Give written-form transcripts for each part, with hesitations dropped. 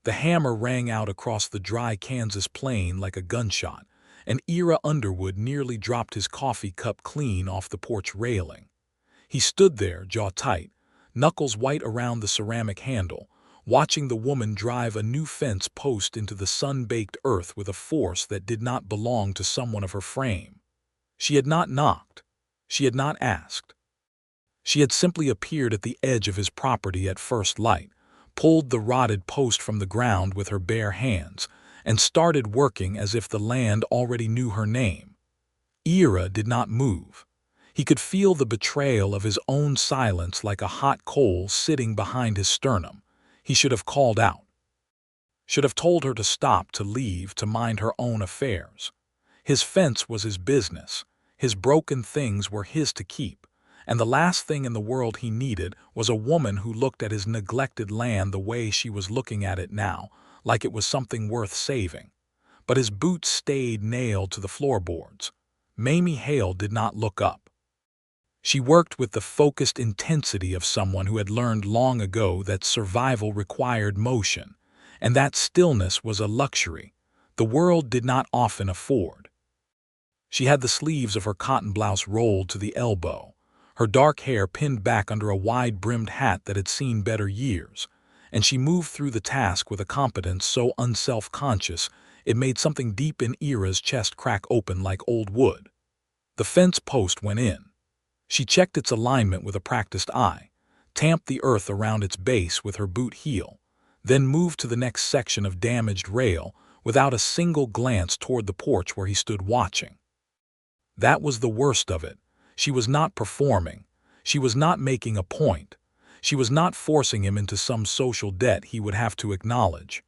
The hammer rang out across the dry Kansas plain like a gunshot, and Ira Underwood nearly dropped his coffee cup clean off the porch railing. He stood there, jaw tight, knuckles white around the ceramic handle, watching the woman drive a new fence post into the sun-baked earth with a force that did not belong to someone of her frame. She had not knocked. She had not asked. She had simply appeared at the edge of his property at first light, pulled the rotted post from the ground with her bare hands, and started working as if the land already knew her name. Ira did not move. He could feel the betrayal of his own silence like a hot coal sitting behind his sternum. He should have called out. Should have told her to stop, to leave, to mind her own affairs. His fence was his business. His broken things were his to keep. And the last thing in the world he needed was a woman who looked at his neglected land the way she was looking at it now, like it was something worth saving. But his boots stayed nailed to the floorboards. Mamie Hale did not look up. She worked with the focused intensity of someone who had learned long ago that survival required motion, and that stillness was a luxury the world did not often afford. She had the sleeves of her cotton blouse rolled to the elbow, her dark hair pinned back under a wide-brimmed hat that had seen better years, and she moved through the task with a competence so unself-conscious it made something deep in Ira's chest crack open like old wood. The fence post went in. She checked its alignment with a practiced eye, tamped the earth around its base with her boot heel, then moved to the next section of damaged rail without a single glance toward the porch where he stood watching. That was the worst of it. She was not performing. She was not making a point. She was not forcing him into some social debt he would have to acknowledge.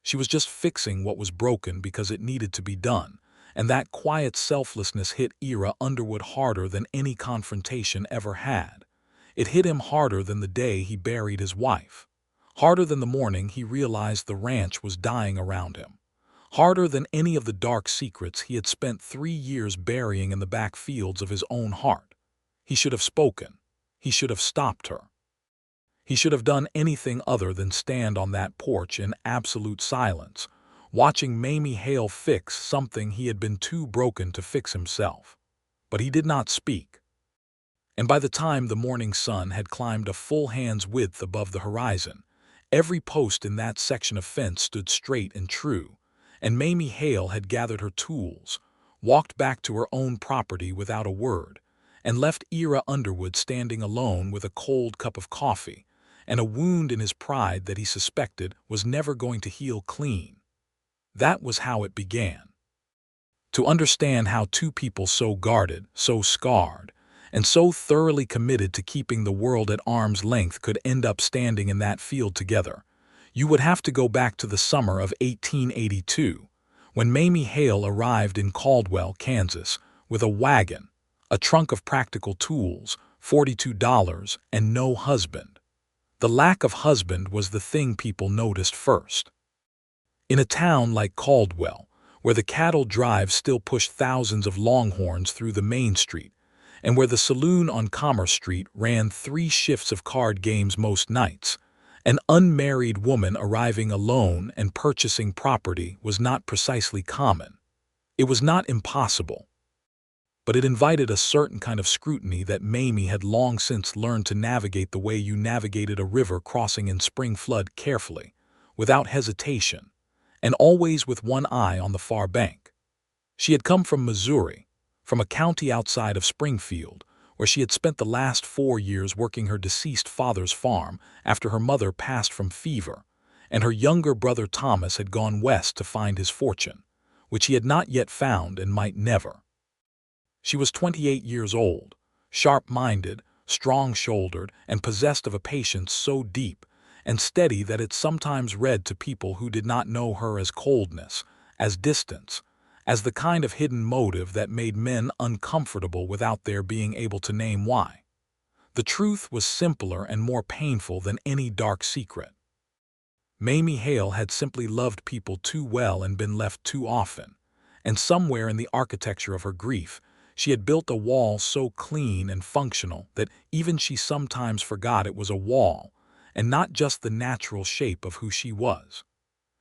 She was just fixing what was broken because it needed to be done, and that quiet selflessness hit Ira Underwood harder than any confrontation ever had. It hit him harder than the day he buried his wife, harder than the morning he realized the ranch was dying around him, harder than any of the dark secrets he had spent 3 years burying in the back fields of his own heart. He should have spoken. He should have stopped her. He should have done anything other than stand on that porch in absolute silence, watching Mamie Hale fix something he had been too broken to fix himself. But he did not speak. And by the time the morning sun had climbed a full hand's width above the horizon, every post in that section of fence stood straight and true, and Mamie Hale had gathered her tools, walked back to her own property without a word, and left Ira Underwood standing alone with a cold cup of coffee and a wound in his pride that he suspected was never going to heal clean. That was how it began. To understand how two people so guarded, so scarred, and so thoroughly committed to keeping the world at arm's length could end up standing in that field together, you would have to go back to the summer of 1882, when Mamie Hale arrived in Caldwell, Kansas, with a wagon, a trunk of practical tools, $42, and no husband. The lack of husband was the thing people noticed first. In a town like Caldwell, where the cattle drive still pushed thousands of longhorns through the main street, and where the saloon on Commerce Street ran 3 shifts of card games most nights, an unmarried woman arriving alone and purchasing property was not precisely common. It was not impossible. But it invited a certain kind of scrutiny that Mamie had long since learned to navigate the way you navigated a river crossing in spring flood carefully, without hesitation, and always with one eye on the far bank. She had come from Missouri, from a county outside of Springfield, where she had spent the last 4 years working her deceased father's farm after her mother passed from fever, and her younger brother Thomas had gone west to find his fortune, which he had not yet found and might never. She was 28 years old, sharp-minded, strong-shouldered, and possessed of a patience so deep and steady that it sometimes read to people who did not know her as coldness, as distance, as the kind of hidden motive that made men uncomfortable without their being able to name why. The truth was simpler and more painful than any dark secret. Mamie Hale had simply loved people too well and been left too often, and somewhere in the architecture of her grief, she had built a wall so clean and functional that even she sometimes forgot it was a wall, and not just the natural shape of who she was.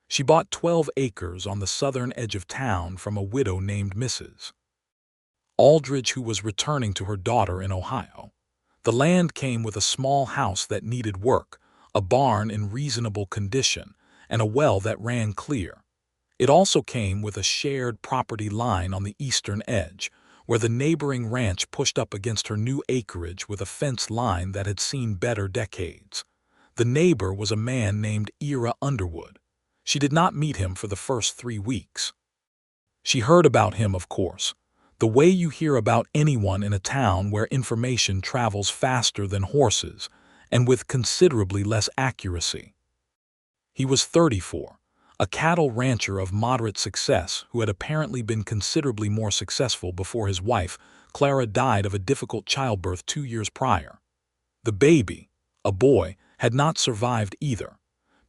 She bought 12 acres on the southern edge of town from a widow named Mrs. Aldridge, who was returning to her daughter in Ohio. The land came with a small house that needed work, a barn in reasonable condition, and a well that ran clear. It also came with a shared property line on the eastern edge, where the neighboring ranch pushed up against her new acreage with a fence line that had seen better decades. The neighbor was a man named Ira Underwood. She did not meet him for the first 3 weeks. She heard about him, of course, the way you hear about anyone in a town where information travels faster than horses and with considerably less accuracy. He was 34, a cattle rancher of moderate success who had apparently been considerably more successful before his wife, Clara, died of a difficult childbirth 2 years prior. The baby, a boy, had not survived either.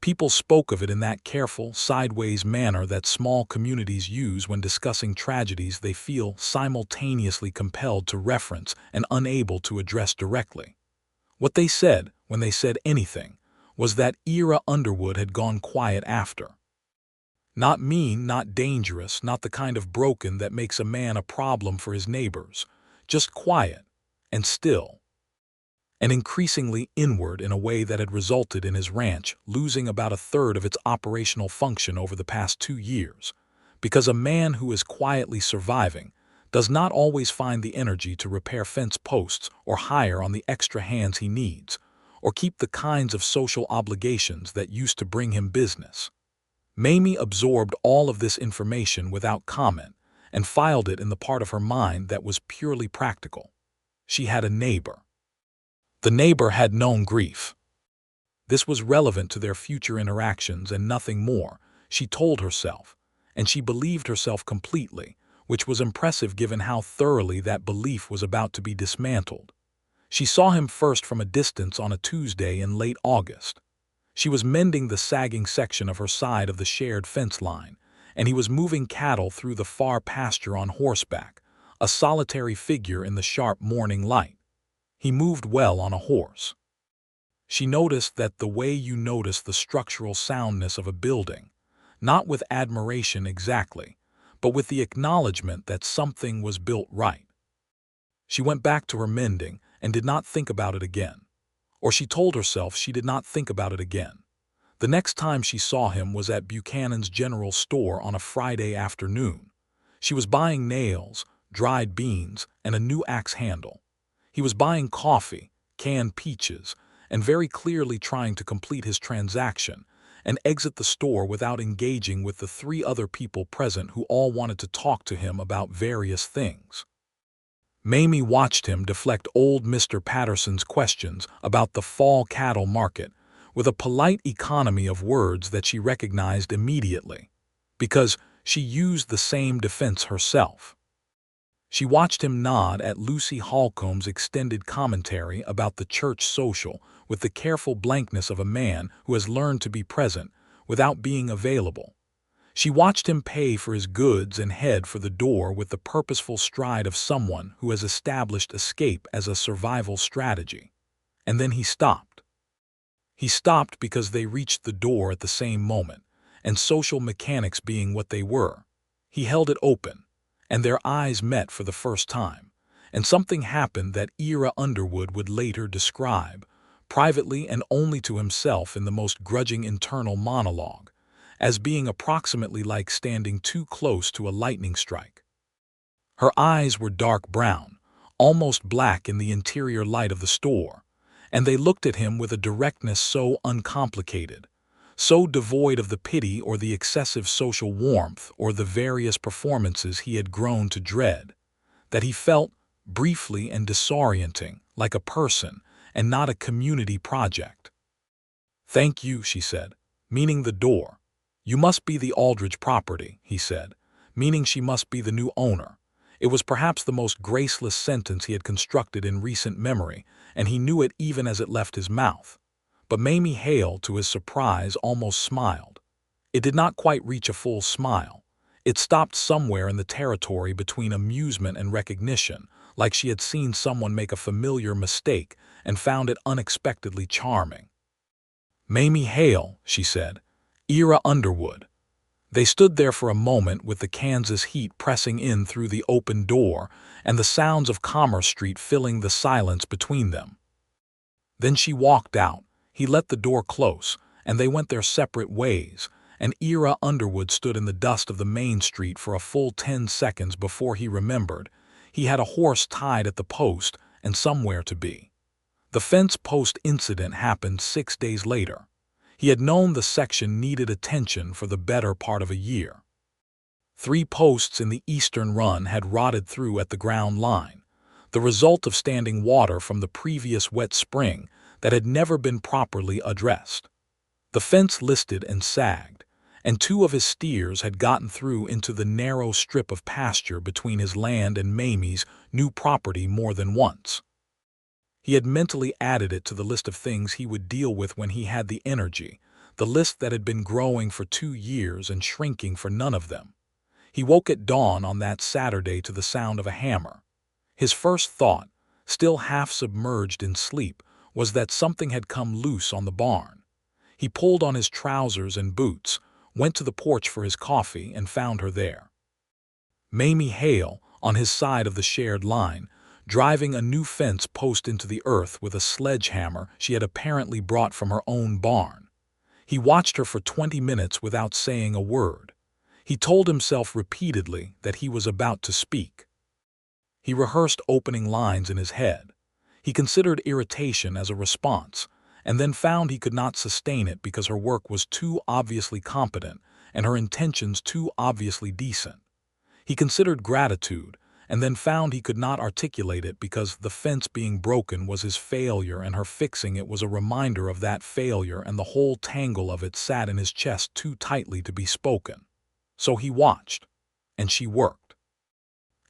People spoke of it in that careful, sideways manner that small communities use when discussing tragedies they feel simultaneously compelled to reference and unable to address directly. What they said, when they said anything, was that Ira Underwood had gone quiet after. Not mean, not dangerous, not the kind of broken that makes a man a problem for his neighbors, just quiet and still, and increasingly inward in a way that had resulted in his ranch losing about a third of its operational function over the past 2 years, because a man who is quietly surviving does not always find the energy to repair fence posts or hire on the extra hands he needs, or keep the kinds of social obligations that used to bring him business. Mamie absorbed all of this information without comment and filed it in the part of her mind that was purely practical. She had a neighbor. The neighbor had known grief. This was relevant to their future interactions and nothing more, she told herself, and she believed herself completely, which was impressive given how thoroughly that belief was about to be dismantled. She saw him first from a distance on a Tuesday in late August. She was mending the sagging section of her side of the shared fence line, and he was moving cattle through the far pasture on horseback, a solitary figure in the sharp morning light. He moved well on a horse. She noticed that the way you notice the structural soundness of a building, not with admiration exactly, but with the acknowledgement that something was built right. She went back to her mending and did not think about it again. Or she told herself she did not think about it again. The next time she saw him was at Buchanan's General Store on a Friday afternoon. She was buying nails, dried beans, and a new axe handle. He was buying coffee, canned peaches, and very clearly trying to complete his transaction and exit the store without engaging with the 3 other people present who all wanted to talk to him about various things. Mamie watched him deflect old Mr. Patterson's questions about the fall cattle market with a polite economy of words that she recognized immediately, because she used the same defense herself. She watched him nod at Lucy Holcomb's extended commentary about the church social with the careful blankness of a man who has learned to be present without being available. She watched him pay for his goods and head for the door with the purposeful stride of someone who has established escape as a survival strategy. And then he stopped. He stopped because they reached the door at the same moment, and social mechanics being what they were, he held it open, and their eyes met for the first time, and something happened that Ira Underwood would later describe, privately and only to himself in the most grudging internal monologue, as being approximately like standing too close to a lightning strike. Her eyes were dark brown, almost black in the interior light of the store, and they looked at him with a directness so uncomplicated, so devoid of the pity or the excessive social warmth or the various performances he had grown to dread, that he felt, briefly and disorienting, like a person and not a community project. "Thank you," she said, meaning the door. "You must be the Aldridge property," he said, meaning she must be the new owner. It was perhaps the most graceless sentence he had constructed in recent memory, and he knew it even as it left his mouth. But Mamie Hale, to his surprise, almost smiled. It did not quite reach a full smile. It stopped somewhere in the territory between amusement and recognition, like she had seen someone make a familiar mistake and found it unexpectedly charming. "Mamie Hale," she said. "Ira Underwood." They stood there for a moment with the Kansas heat pressing in through the open door and the sounds of Commerce Street filling the silence between them. Then she walked out. He let the door close, and they went their separate ways, and Ira Underwood stood in the dust of the main street for a full 10 seconds before he remembered. He had a horse tied at the post and somewhere to be. The fence post incident happened 6 days later. He had known the section needed attention for the better part of a year. 3 posts in the eastern run had rotted through at the ground line, the result of standing water from the previous wet spring that had never been properly addressed. The fence listed and sagged, and 2 of his steers had gotten through into the narrow strip of pasture between his land and Mamie's new property more than once. He had mentally added it to the list of things he would deal with when he had the energy, the list that had been growing for 2 years and shrinking for none of them. He woke at dawn on that Saturday to the sound of a hammer. His first thought, still half submerged in sleep, was that something had come loose on the barn. He pulled on his trousers and boots, went to the porch for his coffee, and found her there. Mamie Hale, on his side of the shared line, driving a new fence post into the earth with a sledgehammer she had apparently brought from her own barn. He watched her for 20 minutes without saying a word. He told himself repeatedly that he was about to speak. He rehearsed opening lines in his head. He considered irritation as a response, and then found he could not sustain it because her work was too obviously competent and her intentions too obviously decent. He considered gratitude, and then found he could not articulate it because the fence being broken was his failure and her fixing it was a reminder of that failure, and the whole tangle of it sat in his chest too tightly to be spoken. So he watched, and she worked.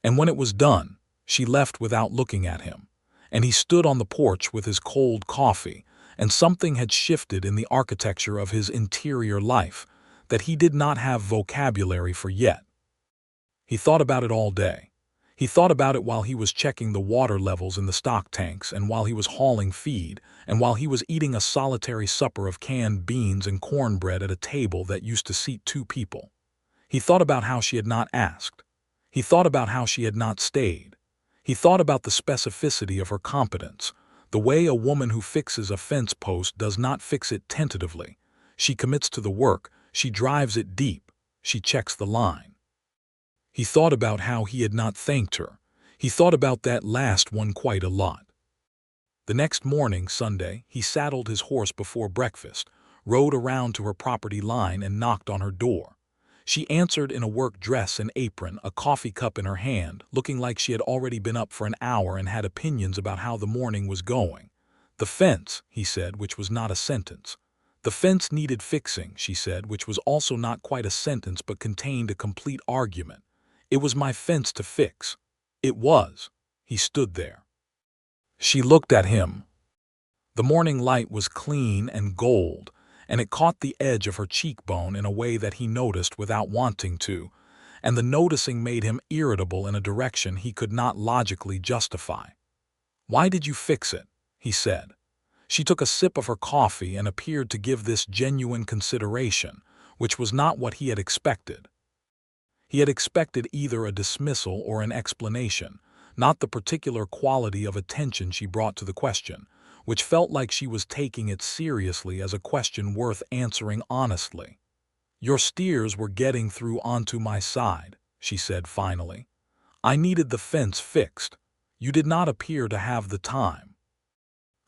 And when it was done, she left without looking at him, and he stood on the porch with his cold coffee, and something had shifted in the architecture of his interior life that he did not have vocabulary for yet. He thought about it all day. He thought about it while he was checking the water levels in the stock tanks, and while he was hauling feed, and while he was eating a solitary supper of canned beans and cornbread at a table that used to seat 2 people. He thought about how she had not asked. He thought about how she had not stayed. He thought about the specificity of her competence, the way a woman who fixes a fence post does not fix it tentatively. She commits to the work, she drives it deep, she checks the line. He thought about how he had not thanked her. He thought about that last one quite a lot. The next morning, Sunday, he saddled his horse before breakfast, rode around to her property line, and knocked on her door. She answered in a work dress and apron, a coffee cup in her hand, looking like she had already been up for an hour and had opinions about how the morning was going. "The fence," he said, which was not a sentence. "The fence needed fixing," she said, which was also not quite a sentence but contained a complete argument. "It was my fence to fix." It was. He stood there. She looked at him. The morning light was clean and gold, and it caught the edge of her cheekbone in a way that he noticed without wanting to, and the noticing made him irritable in a direction he could not logically justify. "Why did you fix it?" he said. She took a sip of her coffee and appeared to give this genuine consideration, which was not what he had expected. He had expected either a dismissal or an explanation, not the particular quality of attention she brought to the question, which felt like she was taking it seriously as a question worth answering honestly. "Your steers were getting through onto my side," she said finally. "I needed the fence fixed. You did not appear to have the time."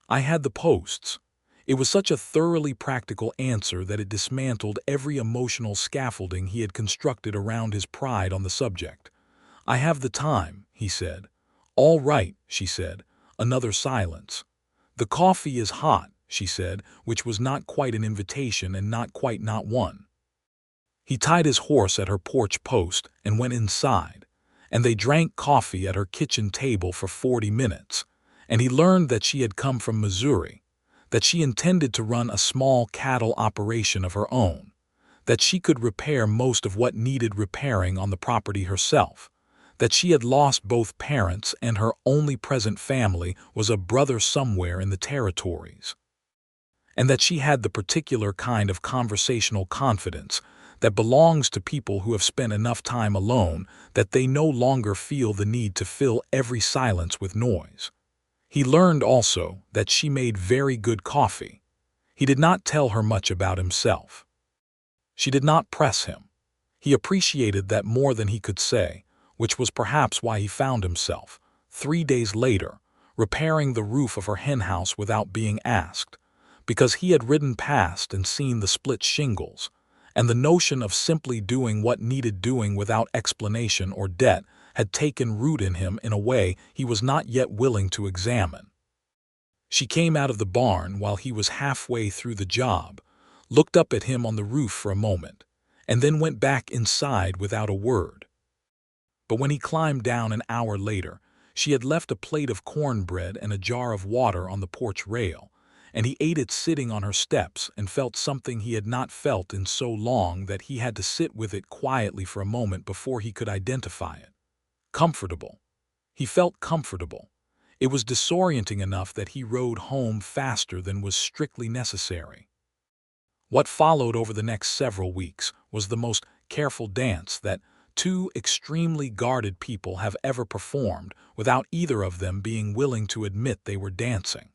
"I had the posts." It was such a thoroughly practical answer that it dismantled every emotional scaffolding he had constructed around his pride on the subject. "I have the time," he said. "All right," she said. Another silence. "The coffee is hot," she said, which was not quite an invitation and not quite not one. He tied his horse at her porch post and went inside, and they drank coffee at her kitchen table for 40 minutes, and he learned that she had come from Missouri, that she intended to run a small cattle operation of her own, that she could repair most of what needed repairing on the property herself, that she had lost both parents and her only present family was a brother somewhere in the territories. and that she had the particular kind of conversational confidence that belongs to people who have spent enough time alone that they no longer feel the need to fill every silence with noise. He learned also that she made very good coffee. He did not tell her much about himself. She did not press him. He appreciated that more than he could say, which was perhaps why he found himself, 3 days later, repairing the roof of her henhouse without being asked, because he had ridden past and seen the split shingles, and the notion of simply doing what needed doing without explanation or debt had taken root in him in a way he was not yet willing to examine. She came out of the barn while he was halfway through the job, looked up at him on the roof for a moment, and then went back inside without a word. But when he climbed down an hour later, she had left a plate of cornbread and a jar of water on the porch rail, and he ate it sitting on her steps and felt something he had not felt in so long that he had to sit with it quietly for a moment before he could identify it. Comfortable. He felt comfortable. It was disorienting enough that he rode home faster than was strictly necessary. What followed over the next several weeks was the most careful dance that two extremely guarded people have ever performed without either of them being willing to admit they were dancing.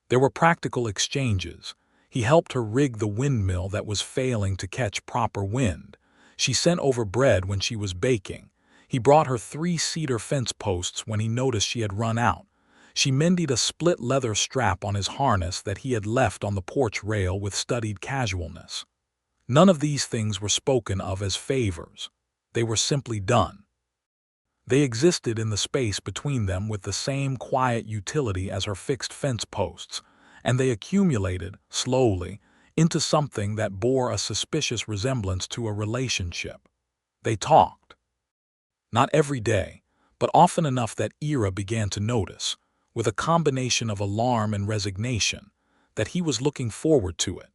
There were practical exchanges. He helped her rig the windmill that was failing to catch proper wind. She sent over bread when she was baking. He brought her 3 cedar fence posts when he noticed she had run out. She mended a split leather strap on his harness that he had left on the porch rail with studied casualness. None of these things were spoken of as favors. They were simply done. They existed in the space between them with the same quiet utility as her fixed fence posts, and they accumulated, slowly, into something that bore a suspicious resemblance to a relationship. They talked. Not every day, but often enough that Ira began to notice, with a combination of alarm and resignation, that he was looking forward to it.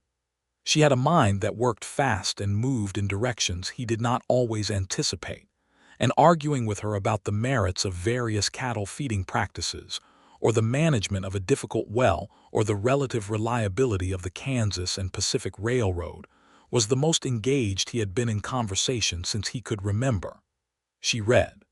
She had a mind that worked fast and moved in directions he did not always anticipate, and arguing with her about the merits of various cattle feeding practices, or the management of a difficult well, or the relative reliability of the Kansas and Pacific Railroad, was the most engaged he had been in conversation since he could remember. She read.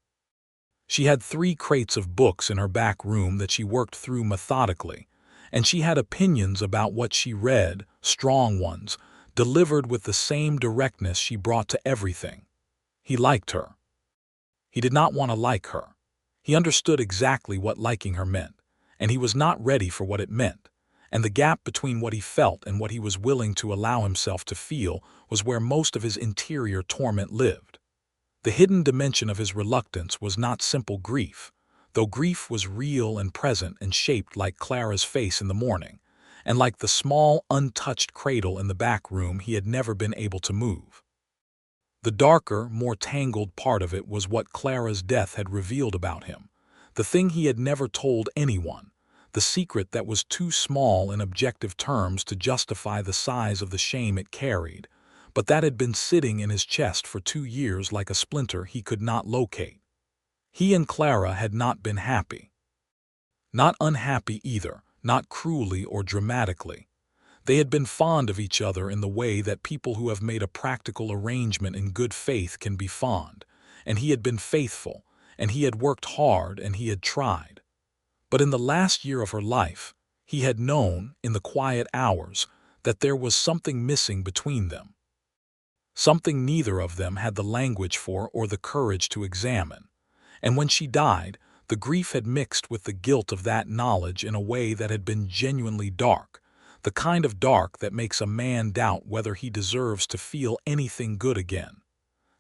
She had 3 crates of books in her back room that she worked through methodically, and she had opinions about what she read, strong ones, delivered with the same directness she brought to everything. He liked her. He did not want to like her. He understood exactly what liking her meant, and he was not ready for what it meant, and the gap between what he felt and what he was willing to allow himself to feel was where most of his interior torment lived. The hidden dimension of his reluctance was not simple grief, though grief was real and present and shaped like Clara's face in the morning, and like the small, untouched cradle in the back room he had never been able to move. The darker, more tangled part of it was what Clara's death had revealed about him, the thing he had never told anyone, the secret that was too small in objective terms to justify the size of the shame it carried, but that had been sitting in his chest for 2 years like a splinter he could not locate. He and Clara had not been happy. Not unhappy either, not cruelly or dramatically. They had been fond of each other in the way that people who have made a practical arrangement in good faith can be fond, and he had been faithful, and he had worked hard, and he had tried. But in the last year of her life, he had known, in the quiet hours, that there was something missing between them. Something neither of them had the language for or the courage to examine. And when she died, the grief had mixed with the guilt of that knowledge in a way that had been genuinely dark, the kind of dark that makes a man doubt whether he deserves to feel anything good again.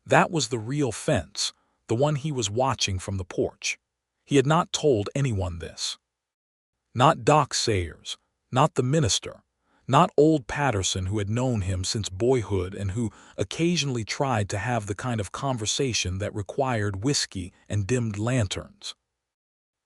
That was the real fence, the one he was watching from the porch. He had not told anyone this. Not Doc Sayers, not the minister, not old Patterson who had known him since boyhood and who occasionally tried to have the kind of conversation that required whiskey and dimmed lanterns.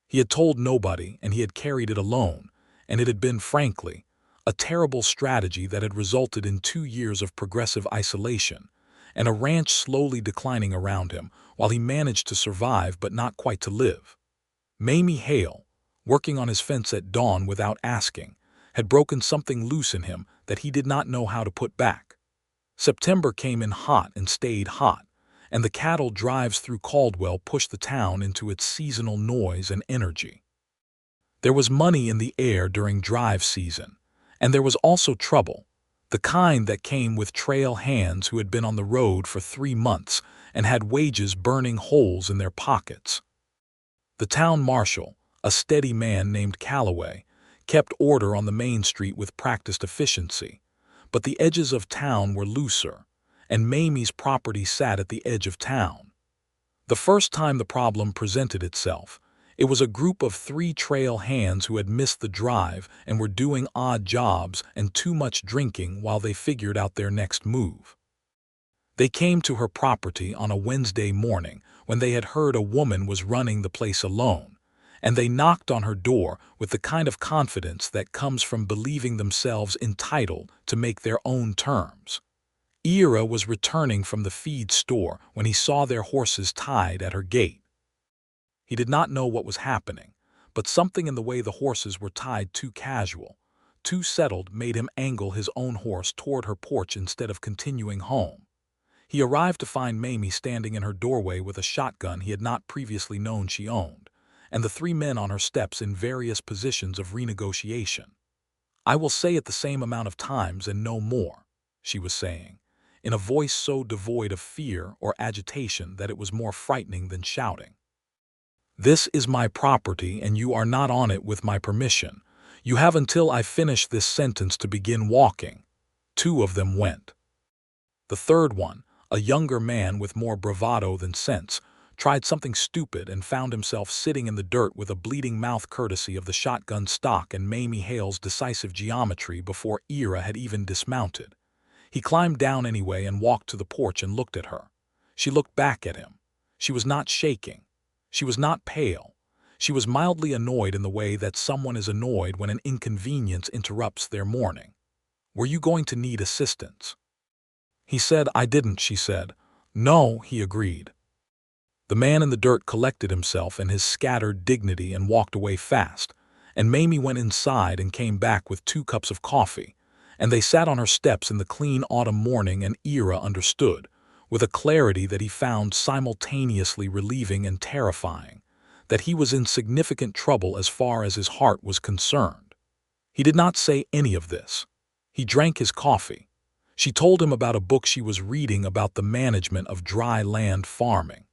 He had told nobody, and he had carried it alone, and it had been, frankly, a terrible strategy that had resulted in 2 years of progressive isolation, and a ranch slowly declining around him while he managed to survive but not quite to live. Mamie Hale, working on his fence at dawn without asking, had broken something loose in him that he did not know how to put back. September came in hot and stayed hot, and the cattle drives through Caldwell pushed the town into its seasonal noise and energy. There was money in the air during drive season, and there was also trouble, the kind that came with trail hands who had been on the road for 3 months and had wages burning holes in their pockets. The town marshal, a steady man named Calloway, kept order on the main street with practiced efficiency, but the edges of town were looser, and Mamie's property sat at the edge of town. The first time the problem presented itself, it was a group of 3 trail hands who had missed the drive and were doing odd jobs and too much drinking while they figured out their next move. They came to her property on a Wednesday morning when they had heard a woman was running the place alone, and they knocked on her door with the kind of confidence that comes from believing themselves entitled to make their own terms. Ira was returning from the feed store when he saw their horses tied at her gate. He did not know what was happening, but something in the way the horses were tied too casual, too settled made him angle his own horse toward her porch instead of continuing home. He arrived to find Mamie standing in her doorway with a shotgun he had not previously known she owned, and the 3 men on her steps in various positions of renegotiation. "I will say it the same amount of times and no more," she was saying, in a voice so devoid of fear or agitation that it was more frightening than shouting. "This is my property and you are not on it with my permission. You have until I finish this sentence to begin walking." 2 of them went. The third one, a younger man with more bravado than sense, tried something stupid and found himself sitting in the dirt with a bleeding mouth courtesy of the shotgun stock and Mamie Hale's decisive geometry before Ira had even dismounted. He climbed down anyway and walked to the porch and looked at her. She looked back at him. She was not shaking. She was not pale. She was mildly annoyed in the way that someone is annoyed when an inconvenience interrupts their morning. "Were you going to need assistance?" He said. "I didn't," she said. "No," he agreed. The man in the dirt collected himself and his scattered dignity and walked away fast, and Mamie went inside and came back with 2 cups of coffee, and they sat on her steps in the clean autumn morning, and Ira understood, with a clarity that he found simultaneously relieving and terrifying, that he was in significant trouble as far as his heart was concerned. He did not say any of this. He drank his coffee. She told him about a book she was reading about the management of dry land farming.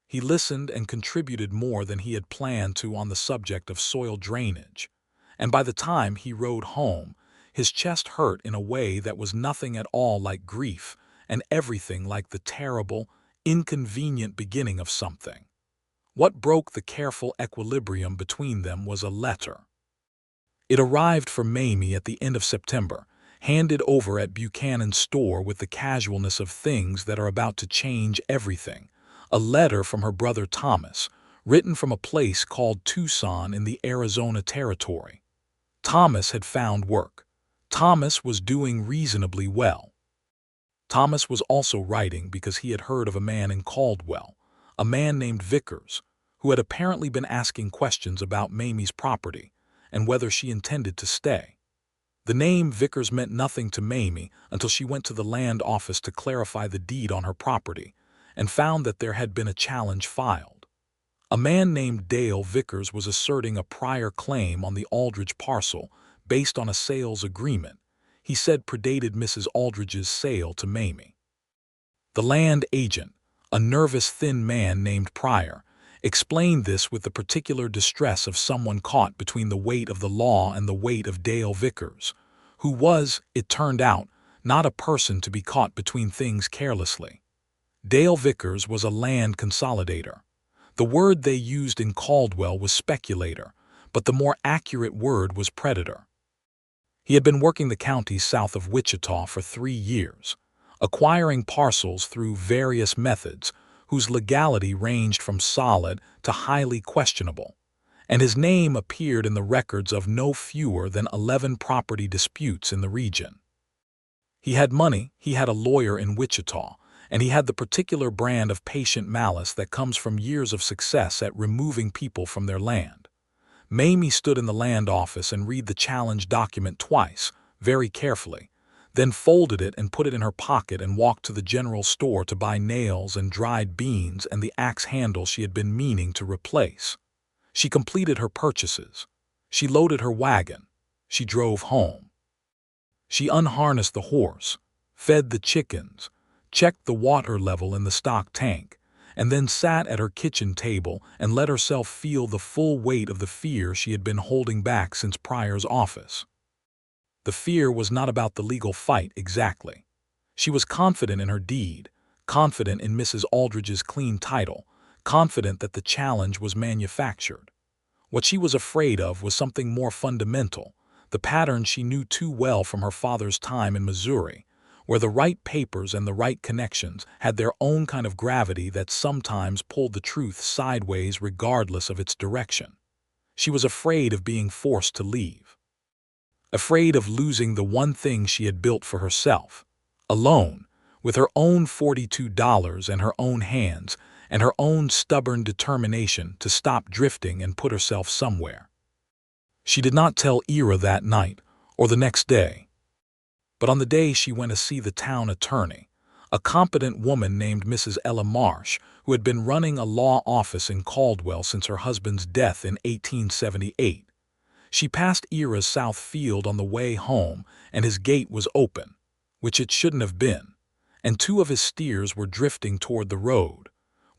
He listened and contributed more than he had planned to on the subject of soil drainage, and by the time he rode home, his chest hurt in a way that was nothing at all like grief and everything like the terrible, inconvenient beginning of something. What broke the careful equilibrium between them was a letter. It arrived for Mamie at the end of September, handed over at Buchanan's store with the casualness of things that are about to change everything. A letter from her brother Thomas, written from a place called Tucson in the Arizona Territory. Thomas had found work. Thomas was doing reasonably well. Thomas was also writing because he had heard of a man in Caldwell, a man named Vickers, who had apparently been asking questions about Mamie's property and whether she intended to stay. The name Vickers meant nothing to Mamie until she went to the land office to clarify the deed on her property and found that there had been a challenge filed. A man named Dale Vickers was asserting a prior claim on the Aldridge parcel based on a sales agreement he said predated Mrs. Aldridge's sale to Mamie. The land agent, a nervous thin man named Pryor, explained this with the particular distress of someone caught between the weight of the law and the weight of Dale Vickers, who was, it turned out, not a person to be caught between things carelessly. Dale Vickers was a land consolidator. The word they used in Caldwell was speculator, but the more accurate word was predator. He had been working the counties south of Wichita for 3 years, acquiring parcels through various methods whose legality ranged from solid to highly questionable, and his name appeared in the records of no fewer than 11 property disputes in the region. He had money, he had a lawyer in Wichita, and he had the particular brand of patient malice that comes from years of success at removing people from their land. Mamie stood in the land office and read the challenge document twice, very carefully, then folded it and put it in her pocket and walked to the general store to buy nails and dried beans and the axe handle she had been meaning to replace. She completed her purchases. She loaded her wagon. She drove home. She unharnessed the horse, fed the chickens, checked the water level in the stock tank, and then sat at her kitchen table and let herself feel the full weight of the fear she had been holding back since Pryor's office. The fear was not about the legal fight exactly. She was confident in her deed, confident in Mrs. Aldridge's clean title, confident that the challenge was manufactured. What she was afraid of was something more fundamental, the pattern she knew too well from her father's time in Missouri, where the right papers and the right connections had their own kind of gravity that sometimes pulled the truth sideways regardless of its direction. She was afraid of being forced to leave. Afraid of losing the one thing she had built for herself, alone, with her own $42 in her own hands and her own stubborn determination to stop drifting and put herself somewhere. She did not tell Ira that night or the next day. But on the day she went to see the town attorney, a competent woman named Mrs. Ella Marsh, who had been running a law office in Caldwell since her husband's death in 1878. She passed Ira's south field on the way home, and his gate was open, which it shouldn't have been, and two of his steers were drifting toward the road,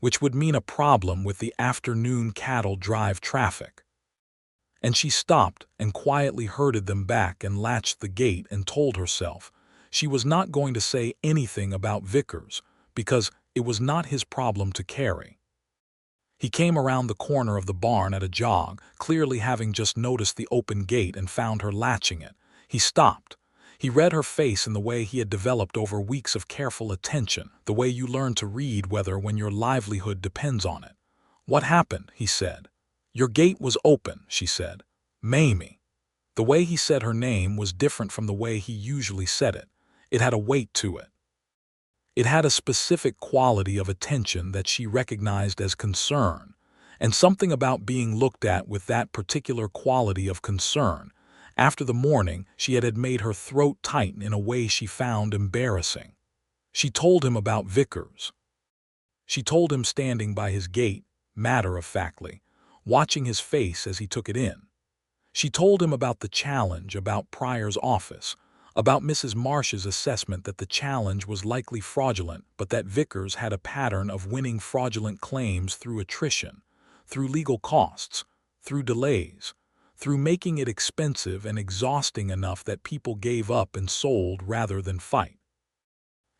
which would mean a problem with the afternoon cattle drive traffic. And she stopped and quietly herded them back and latched the gate and told herself she was not going to say anything about Vickers because it was not his problem to carry. He came around the corner of the barn at a jog, clearly having just noticed the open gate and found her latching it. He stopped. He read her face in the way he had developed over weeks of careful attention, the way you learn to read weather when your livelihood depends on it. "What happened?" he said. "Your gate was open," she said. "Mamie." The way he said her name was different from the way he usually said it. It had a weight to it. It had a specific quality of attention that she recognized as concern, and something about being looked at with that particular quality of concern. After the morning, she had made her throat tighten in a way she found embarrassing. She told him about Vickers. She told him standing by his gate, matter-of-factly, watching his face as he took it in. She told him about the challenge, about Pryor's office, about Mrs. Marsh's assessment that the challenge was likely fraudulent, but that Vickers had a pattern of winning fraudulent claims through attrition, through legal costs, through delays, through making it expensive and exhausting enough that people gave up and sold rather than fight.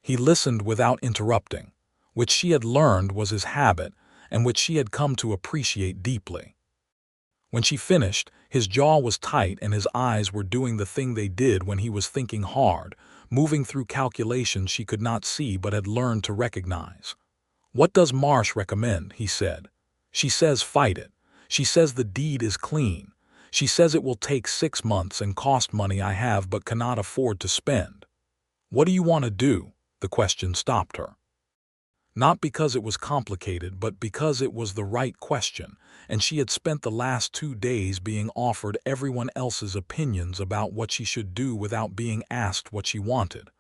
He listened without interrupting, which she had learned was his habit and which she had come to appreciate deeply. When she finished, his jaw was tight and his eyes were doing the thing they did when he was thinking hard, moving through calculations she could not see but had learned to recognize. "What does Marsh recommend?" he said. "She says fight it. She says the deed is clean. She says it will take 6 months and cost money I have but cannot afford to spend." "What do you want to do?" The question stopped her. Not because it was complicated, but because it was the right question, and she had spent the last 2 days being offered everyone else's opinions about what she should do without being asked what she wanted.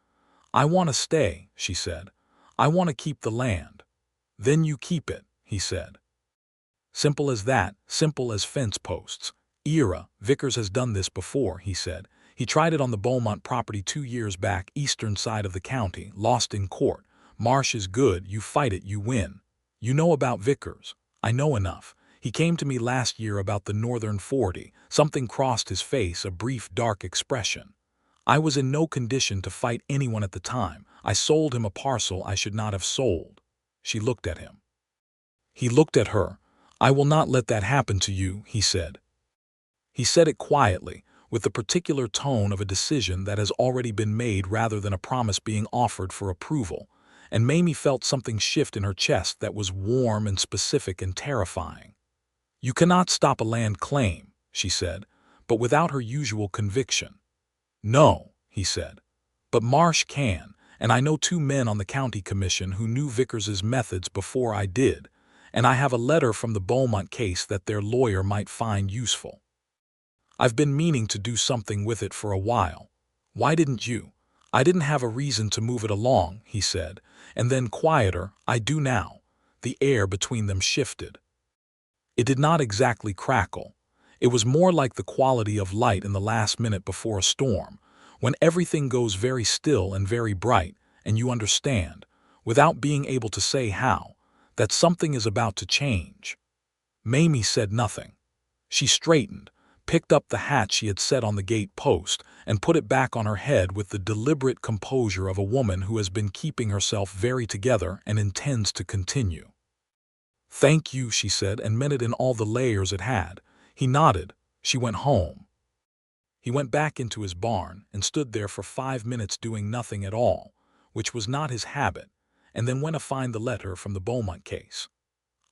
"I want to stay," she said. "I want to keep the land." "Then you keep it," he said. Simple as that, simple as fence posts. "Ira, Vickers has done this before," he said. "He tried it on the Beaumont property 2 years back, eastern side of the county, lost in court. Marsh is good, you fight it, you win. You know about Vickers." "I know enough. He came to me last year about the Northern 40. Something crossed his face, a brief dark expression. I was in no condition to fight anyone at the time. I sold him a parcel I should not have sold." She looked at him. He looked at her. "I will not let that happen to you," he said. He said it quietly, with the particular tone of a decision that has already been made rather than a promise being offered for approval. And Mamie felt something shift in her chest that was warm and specific and terrifying. "You cannot stop a land claim," she said, but without her usual conviction. "No," he said, "but Marsh can, and I know 2 men on the county commission who knew Vickers's methods before I did, and I have a letter from the Beaumont case that their lawyer might find useful." I've been meaning to do something with it for a while. Why didn't you? I didn't have a reason to move it along, he said, and then quieter, I do now. The air between them shifted. It did not exactly crackle. It was more like the quality of light in the last minute before a storm, when everything goes very still and very bright, and you understand, without being able to say how, that something is about to change. Mamie said nothing. She straightened, picked up the hat she had set on the gate post, and put it back on her head with the deliberate composure of a woman who has been keeping herself very together and intends to continue. "Thank you," she said, and meant it in all the layers it had. He nodded. She went home. He went back into his barn and stood there for 5 minutes doing nothing at all, which was not his habit, and then went to find the letter from the Beaumont case.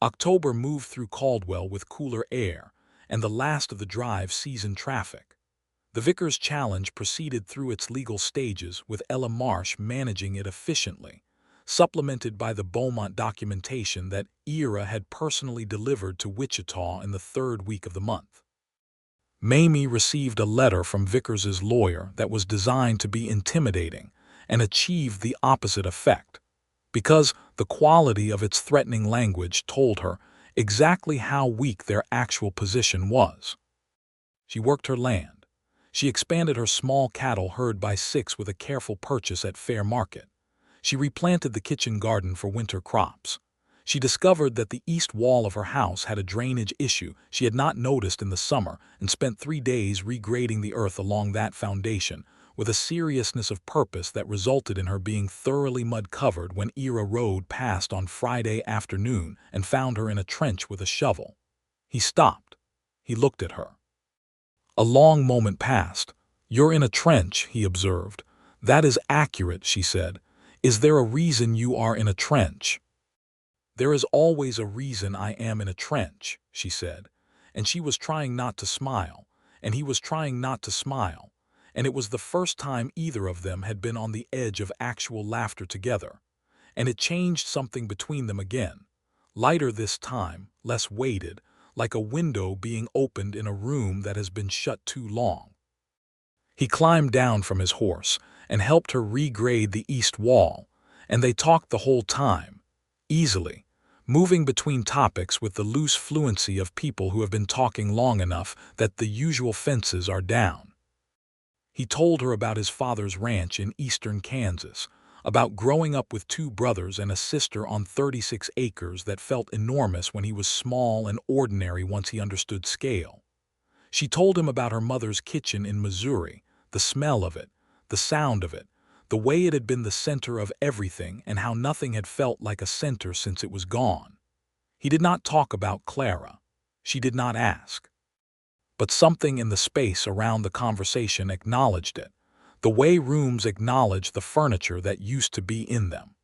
October moved through Caldwell with cooler air and the last of the drive season traffic. The Vickers challenge proceeded through its legal stages, with Ella Marsh managing it efficiently, supplemented by the Beaumont documentation that Ira had personally delivered to Wichita in the 3rd week of the month. Mamie received a letter from Vickers's lawyer that was designed to be intimidating and achieved the opposite effect, because the quality of its threatening language told her exactly how weak their actual position was. She worked her land. She expanded her small cattle herd by 6 with a careful purchase at fair market. She replanted the kitchen garden for winter crops. She discovered that the east wall of her house had a drainage issue she had not noticed in the summer, and spent 3 days regrading the earth along that foundation, with a seriousness of purpose that resulted in her being thoroughly mud-covered when Ira rode past on Friday afternoon and found her in a trench with a shovel. He stopped. He looked at her. A long moment passed. "You're in a trench," he observed. "That is accurate," she said. "Is there a reason you are in a trench?" "There is always a reason I am in a trench," she said, and she was trying not to smile, and he was trying not to smile, and it was the first time either of them had been on the edge of actual laughter together, and it changed something between them again, lighter this time, less weighted, like a window being opened in a room that has been shut too long. He climbed down from his horse and helped her regrade the east wall, and they talked the whole time, easily, moving between topics with the loose fluency of people who have been talking long enough that the usual fences are down. He told her about his father's ranch in eastern Kansas, about growing up with 2 brothers and a sister on 36 acres that felt enormous when he was small and ordinary once he understood scale. She told him about her mother's kitchen in Missouri, the smell of it, the sound of it, the way it had been the center of everything, and how nothing had felt like a center since it was gone. He did not talk about Clara. She did not ask. But something in the space around the conversation acknowledged it, the way rooms acknowledge the furniture that used to be in them.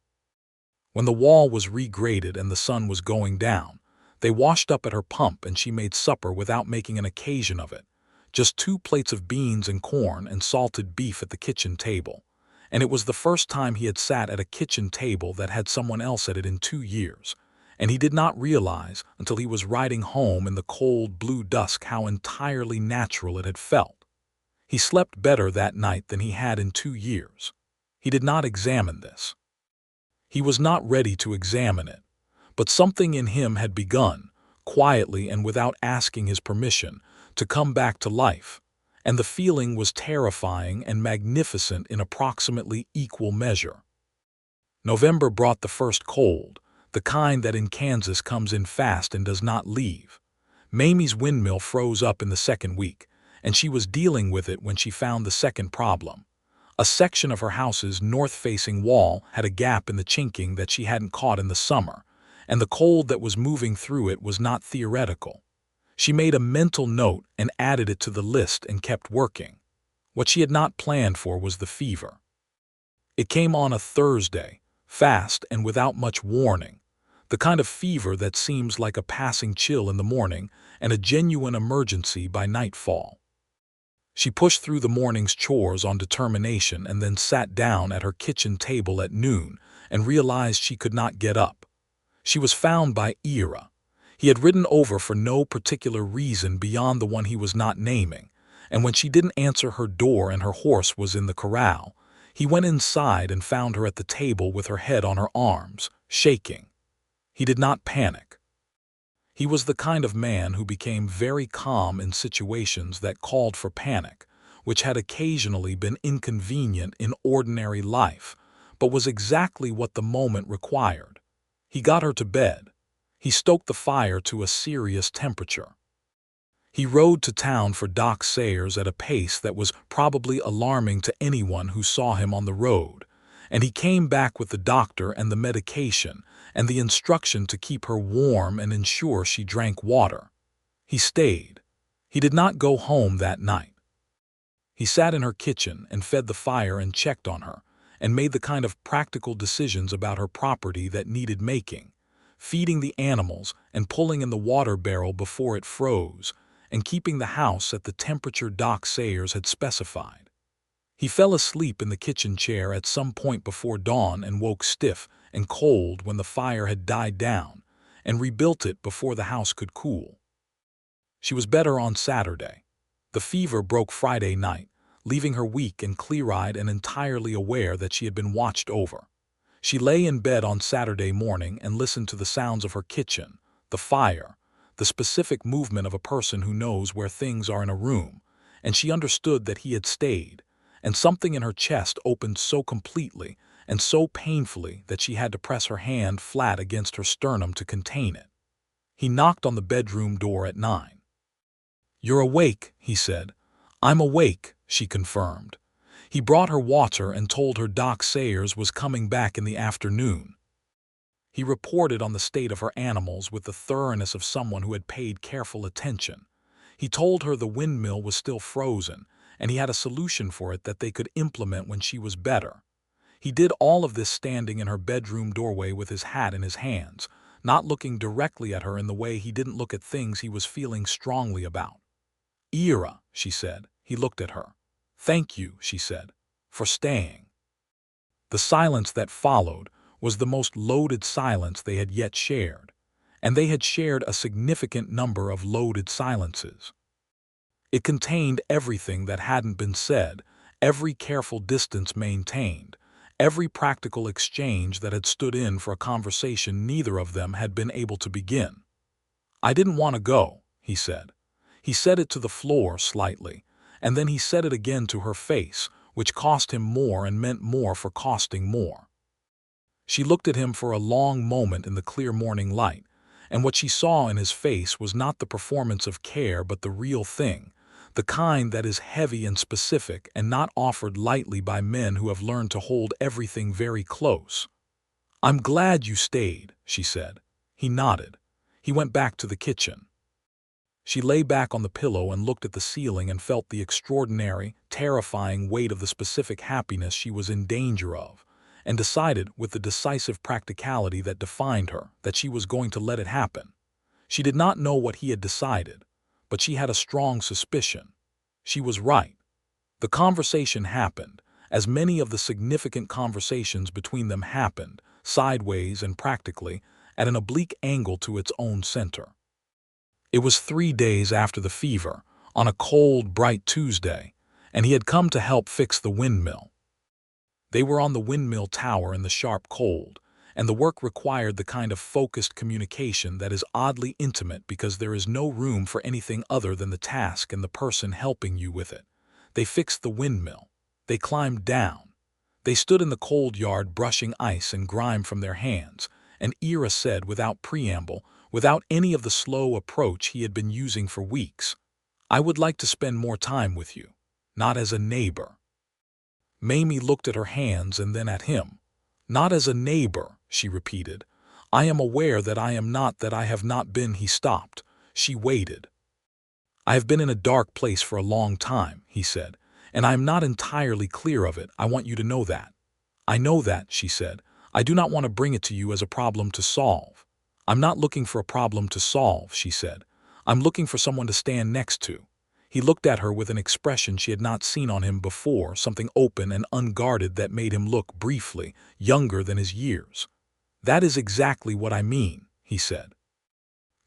When the wall was regraded and the sun was going down, they washed up at her pump and she made supper without making an occasion of it, just 2 plates of beans and corn and salted beef at the kitchen table, and it was the first time he had sat at a kitchen table that had someone else at it in 2 years, and he did not realize until he was riding home in the cold blue dusk how entirely natural it had felt. He slept better that night than he had in 2 years. He did not examine this. He was not ready to examine it, but something in him had begun, quietly and without asking his permission, to come back to life, and the feeling was terrifying and magnificent in approximately equal measure. November brought the first cold, the kind that in Kansas comes in fast and does not leave. Mamie's windmill froze up in the 2nd week, and she was dealing with it when she found the second problem. A section of her house's north-facing wall had a gap in the chinking that she hadn't caught in the summer, and the cold that was moving through it was not theoretical. She made a mental note and added it to the list and kept working. What she had not planned for was the fever. It came on a Thursday, fast and without much warning, the kind of fever that seems like a passing chill in the morning and a genuine emergency by nightfall. She pushed through the morning's chores on determination and then sat down at her kitchen table at noon and realized she could not get up. She was found by Ira. He had ridden over for no particular reason beyond the one he was not naming, And when she didn't answer her door and her horse was in the corral, he went inside and found her at the table with her head on her arms, shaking. He did not panic. He was the kind of man who became very calm in situations that called for panic, which had occasionally been inconvenient in ordinary life, but was exactly what the moment required. He got her to bed. He stoked the fire to a serious temperature. He rode to town for Doc Sayers at a pace that was probably alarming to anyone who saw him on the road, and he came back with the doctor and the medication and the instruction to keep her warm and ensure she drank water. He stayed. He did not go home that night. He sat in her kitchen and fed the fire and checked on her, and made the kind of practical decisions about her property that needed making, feeding the animals and pulling in the water barrel before it froze, and keeping the house at the temperature Doc Sayers had specified. He fell asleep in the kitchen chair at some point before dawn and woke stiff and cold when the fire had died down, and rebuilt it before the house could cool. She was better on Saturday. The fever broke Friday night, leaving her weak and clear-eyed and entirely aware that she had been watched over. She lay in bed on Saturday morning and listened to the sounds of her kitchen, the fire, the specific movement of a person who knows where things are in a room, and she understood that he had stayed, and something in her chest opened so completely and so painfully that she had to press her hand flat against her sternum to contain it. He knocked on the bedroom door at 9. "You're awake," he said. "I'm awake," she confirmed. He brought her water and told her Doc Sayers was coming back in the afternoon. He reported on the state of her animals with the thoroughness of someone who had paid careful attention. He told her the windmill was still frozen, and he had a solution for it that they could implement when she was better. He did all of this standing in her bedroom doorway with his hat in his hands, not looking directly at her in the way he didn't look at things he was feeling strongly about. "Ira," she said. He looked at her. "Thank you," she said, "for staying." The silence that followed was the most loaded silence they had yet shared, and they had shared a significant number of loaded silences. It contained everything that hadn't been said, every careful distance maintained, every practical exchange that had stood in for a conversation neither of them had been able to begin. "I didn't want to go," he said. He said it to the floor slightly, and then he said it again to her face, which cost him more and meant more for costing more. She looked at him for a long moment in the clear morning light, and what she saw in his face was not the performance of care but the real thing, the kind that is heavy and specific and not offered lightly by men who have learned to hold everything very close. "I'm glad you stayed," she said. He nodded. He went back to the kitchen. She lay back on the pillow and looked at the ceiling and felt the extraordinary, terrifying weight of the specific happiness she was in danger of, and decided with the decisive practicality that defined her that she was going to let it happen. She did not know what he had decided, but she had a strong suspicion. She was right. The conversation happened, as many of the significant conversations between them happened, sideways and practically, at an oblique angle to its own center. It was 3 days after the fever, on a cold, bright Tuesday, and he had come to help fix the windmill. They were on the windmill tower in the sharp cold, and the work required the kind of focused communication that is oddly intimate because there is no room for anything other than the task and the person helping you with it. They fixed the windmill. They climbed down. They stood in the cold yard brushing ice and grime from their hands, and Ira said without preamble, without any of the slow approach he had been using for weeks, "I would like to spend more time with you, not as a neighbor." Mamie looked at her hands and then at him. "Not as a neighbor," she repeated. "I am aware that I am not, that I have not been." He stopped. She waited. "I have been in a dark place for a long time," he said, "and I am not entirely clear of it. I want you to know that." "I know that," she said. "I do not want to bring it to you as a problem to solve." "I'm not looking for a problem to solve," she said. "I'm looking for someone to stand next to." He looked at her with an expression she had not seen on him before, something open and unguarded that made him look, briefly, younger than his years. "That is exactly what I mean," he said.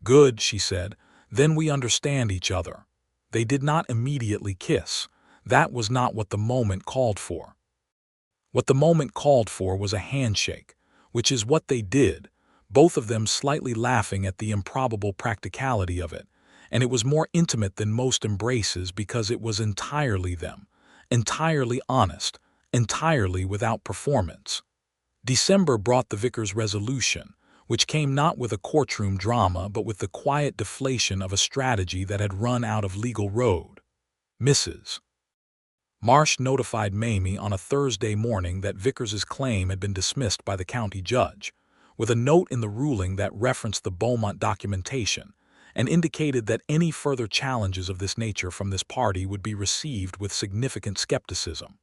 "Good," she said. "Then we understand each other." They did not immediately kiss. That was not what the moment called for. What the moment called for was a handshake, which is what they did, both of them slightly laughing at the improbable practicality of it, and it was more intimate than most embraces because it was entirely them, entirely honest, entirely without performance. December brought the vicar's resolution, which came not with a courtroom drama but with the quiet deflation of a strategy that had run out of legal road. Mrs. Marsh notified Mamie on a Thursday morning that Vickers's claim had been dismissed by the county judge, with a note in the ruling that referenced the Beaumont documentation and indicated that any further challenges of this nature from this party would be received with significant skepticism.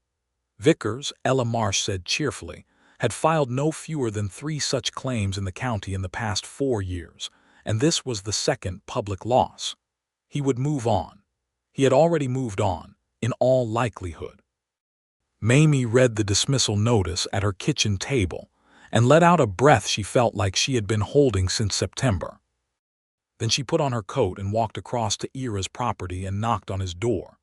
Vickers, Ella Marsh said cheerfully, had filed no fewer than 3 such claims in the county in the past 4 years, and this was the second public loss. He would move on. He had already moved on, in all likelihood. Mamie read the dismissal notice at her kitchen table and let out a breath she felt like she had been holding since September. Then she put on her coat and walked across to Ira's property and knocked on his door.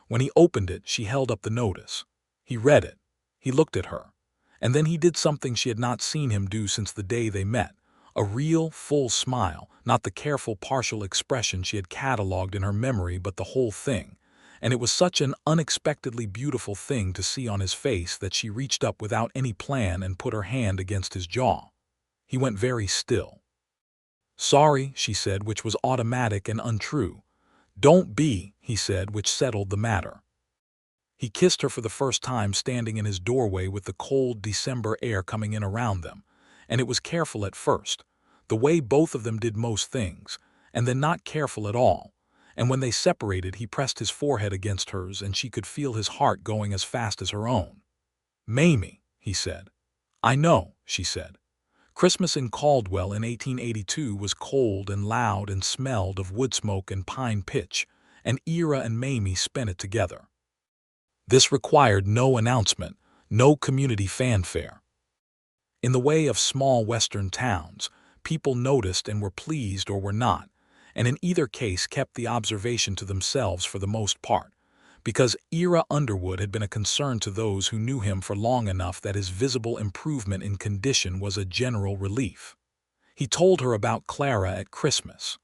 When he opened it, she held up the notice. He read it. He looked at her. And then he did something she had not seen him do since the day they met. A real, full smile, not the careful, partial expression she had catalogued in her memory, but the whole thing. And it was such an unexpectedly beautiful thing to see on his face that she reached up without any plan and put her hand against his jaw. He went very still. "Sorry," she said, which was automatic and untrue. "Don't be," he said, which settled the matter. He kissed her for the first time standing in his doorway with the cold December air coming in around them, and it was careful at first, the way both of them did most things, and then not careful at all, and when they separated he pressed his forehead against hers and she could feel his heart going as fast as her own. "Mamie," he said. "I know," she said. Christmas in Caldwell in 1882 was cold and loud and smelled of wood smoke and pine pitch, and Ira and Mamie spent it together. This required no announcement, no community fanfare. In the way of small western towns, people noticed and were pleased or were not, and in either case kept the observation to themselves for the most part, because Ira Underwood had been a concern to those who knew him for long enough that his visible improvement in condition was a general relief. He told her about Clara at Christmas.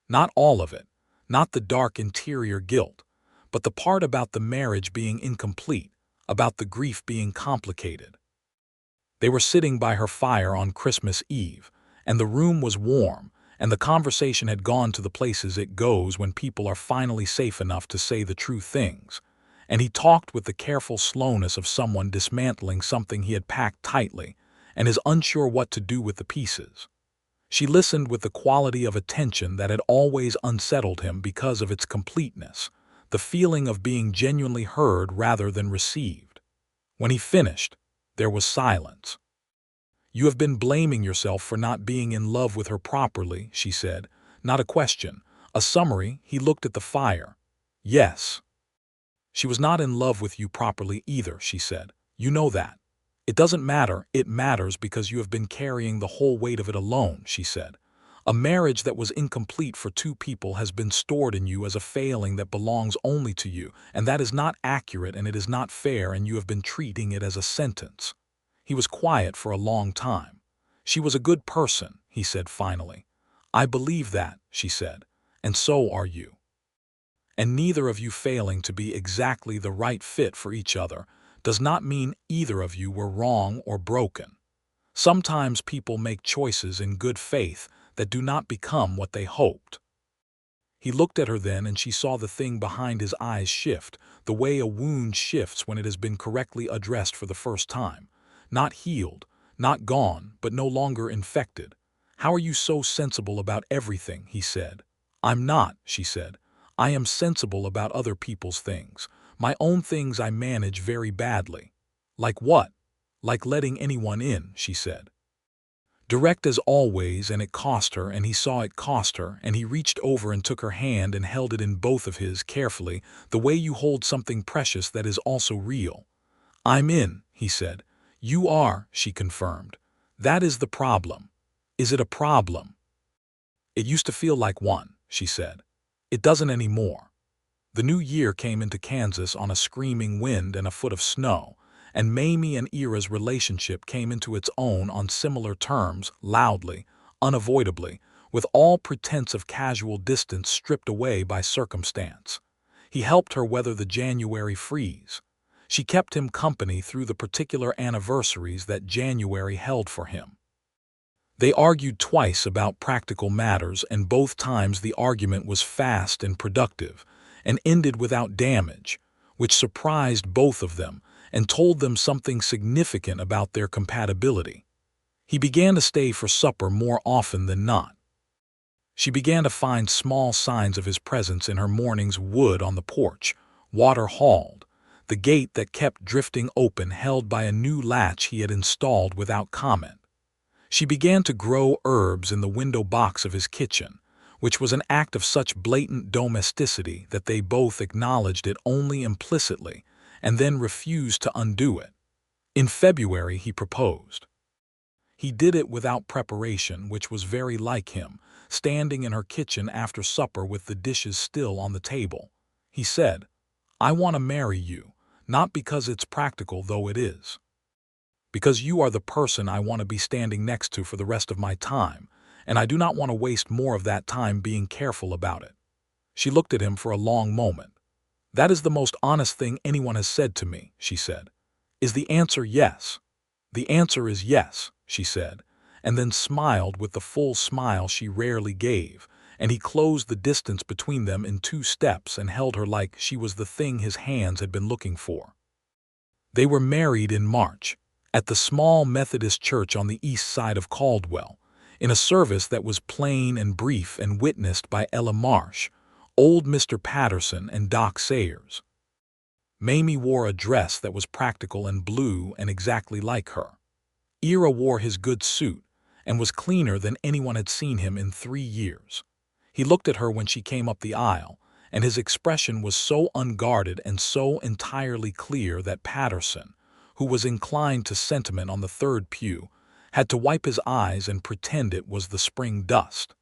Not all of it, not the dark interior guilt, but the part about the marriage being incomplete, about the grief being complicated. They were sitting by her fire on Christmas Eve, and the room was warm, and the conversation had gone to the places it goes when people are finally safe enough to say the true things, and he talked with the careful slowness of someone dismantling something he had packed tightly and is unsure what to do with the pieces. She listened with the quality of attention that had always unsettled him because of its completeness, the feeling of being genuinely heard rather than received. When he finished, there was silence. "You have been blaming yourself for not being in love with her properly," she said. Not a question, a summary. He looked at the fire. "Yes." "She was not in love with you properly either," she said. "You know that." "It doesn't matter. It matters because you have been carrying the whole weight of it alone," she said. "A marriage that was incomplete for 2 people has been stored in you as a failing that belongs only to you, and that is not accurate and it is not fair, and you have been treating it as a sentence." He was quiet for a long time. "She was a good person," he said finally. "I believe that," she said, "and so are you. And neither of you failing to be exactly the right fit for each other does not mean either of you were wrong or broken. Sometimes people make choices in good faith that do not become what they hoped." He looked at her then, and she saw the thing behind his eyes shift, the way a wound shifts when it has been correctly addressed for the first time. Not healed, not gone, but no longer infected. "How are you so sensible about everything?" he said. "I'm not," she said. "I am sensible about other people's things. My own things I manage very badly." "Like what?" "Like letting anyone in," she said. Direct as always, and it cost her, and he saw it cost her, and he reached over and took her hand and held it in both of his carefully, the way you hold something precious that is also real. "I'm in," he said. "You are," she confirmed. "That is the problem." "Is it a problem?" "It used to feel like one," she said. "It doesn't anymore." The new year came into Kansas on a screaming wind and a foot of snow, and Mamie and Ira's relationship came into its own on similar terms, loudly, unavoidably, with all pretense of casual distance stripped away by circumstance. He helped her weather the January freeze. She kept him company through the particular anniversaries that January held for him. They argued twice about practical matters, and both times the argument was fast and productive, and ended without damage, which surprised both of them and told them something significant about their compatibility. He began to stay for supper more often than not. She began to find small signs of his presence in her morning's wood on the porch, water hauled, the gate that kept drifting open held by a new latch he had installed without comment. She began to grow herbs in the window box of his kitchen, which was an act of such blatant domesticity that they both acknowledged it only implicitly and then refused to undo it. In February he proposed. He did it without preparation, which was very like him, standing in her kitchen after supper with the dishes still on the table. He said, "I want to marry you, not because it's practical, though it is. Because you are the person I want to be standing next to for the rest of my time, and I do not want to waste more of that time being careful about it." She looked at him for a long moment. "That is the most honest thing anyone has said to me," she said. "Is the answer yes?" "The answer is yes," she said, and then smiled with the full smile she rarely gave, and he closed the distance between them in 2 steps and held her like she was the thing his hands had been looking for. They were married in March, at the small Methodist church on the east side of Caldwell, in a service that was plain and brief and witnessed by Ella Marsh, old Mr. Patterson, and Doc Sayers. Mamie wore a dress that was practical and blue and exactly like her. Ira wore his good suit and was cleaner than anyone had seen him in 3 years. He looked at her when she came up the aisle, and his expression was so unguarded and so entirely clear that Patterson, who was inclined to sentiment on the third pew, had to wipe his eyes and pretend it was the spring dust.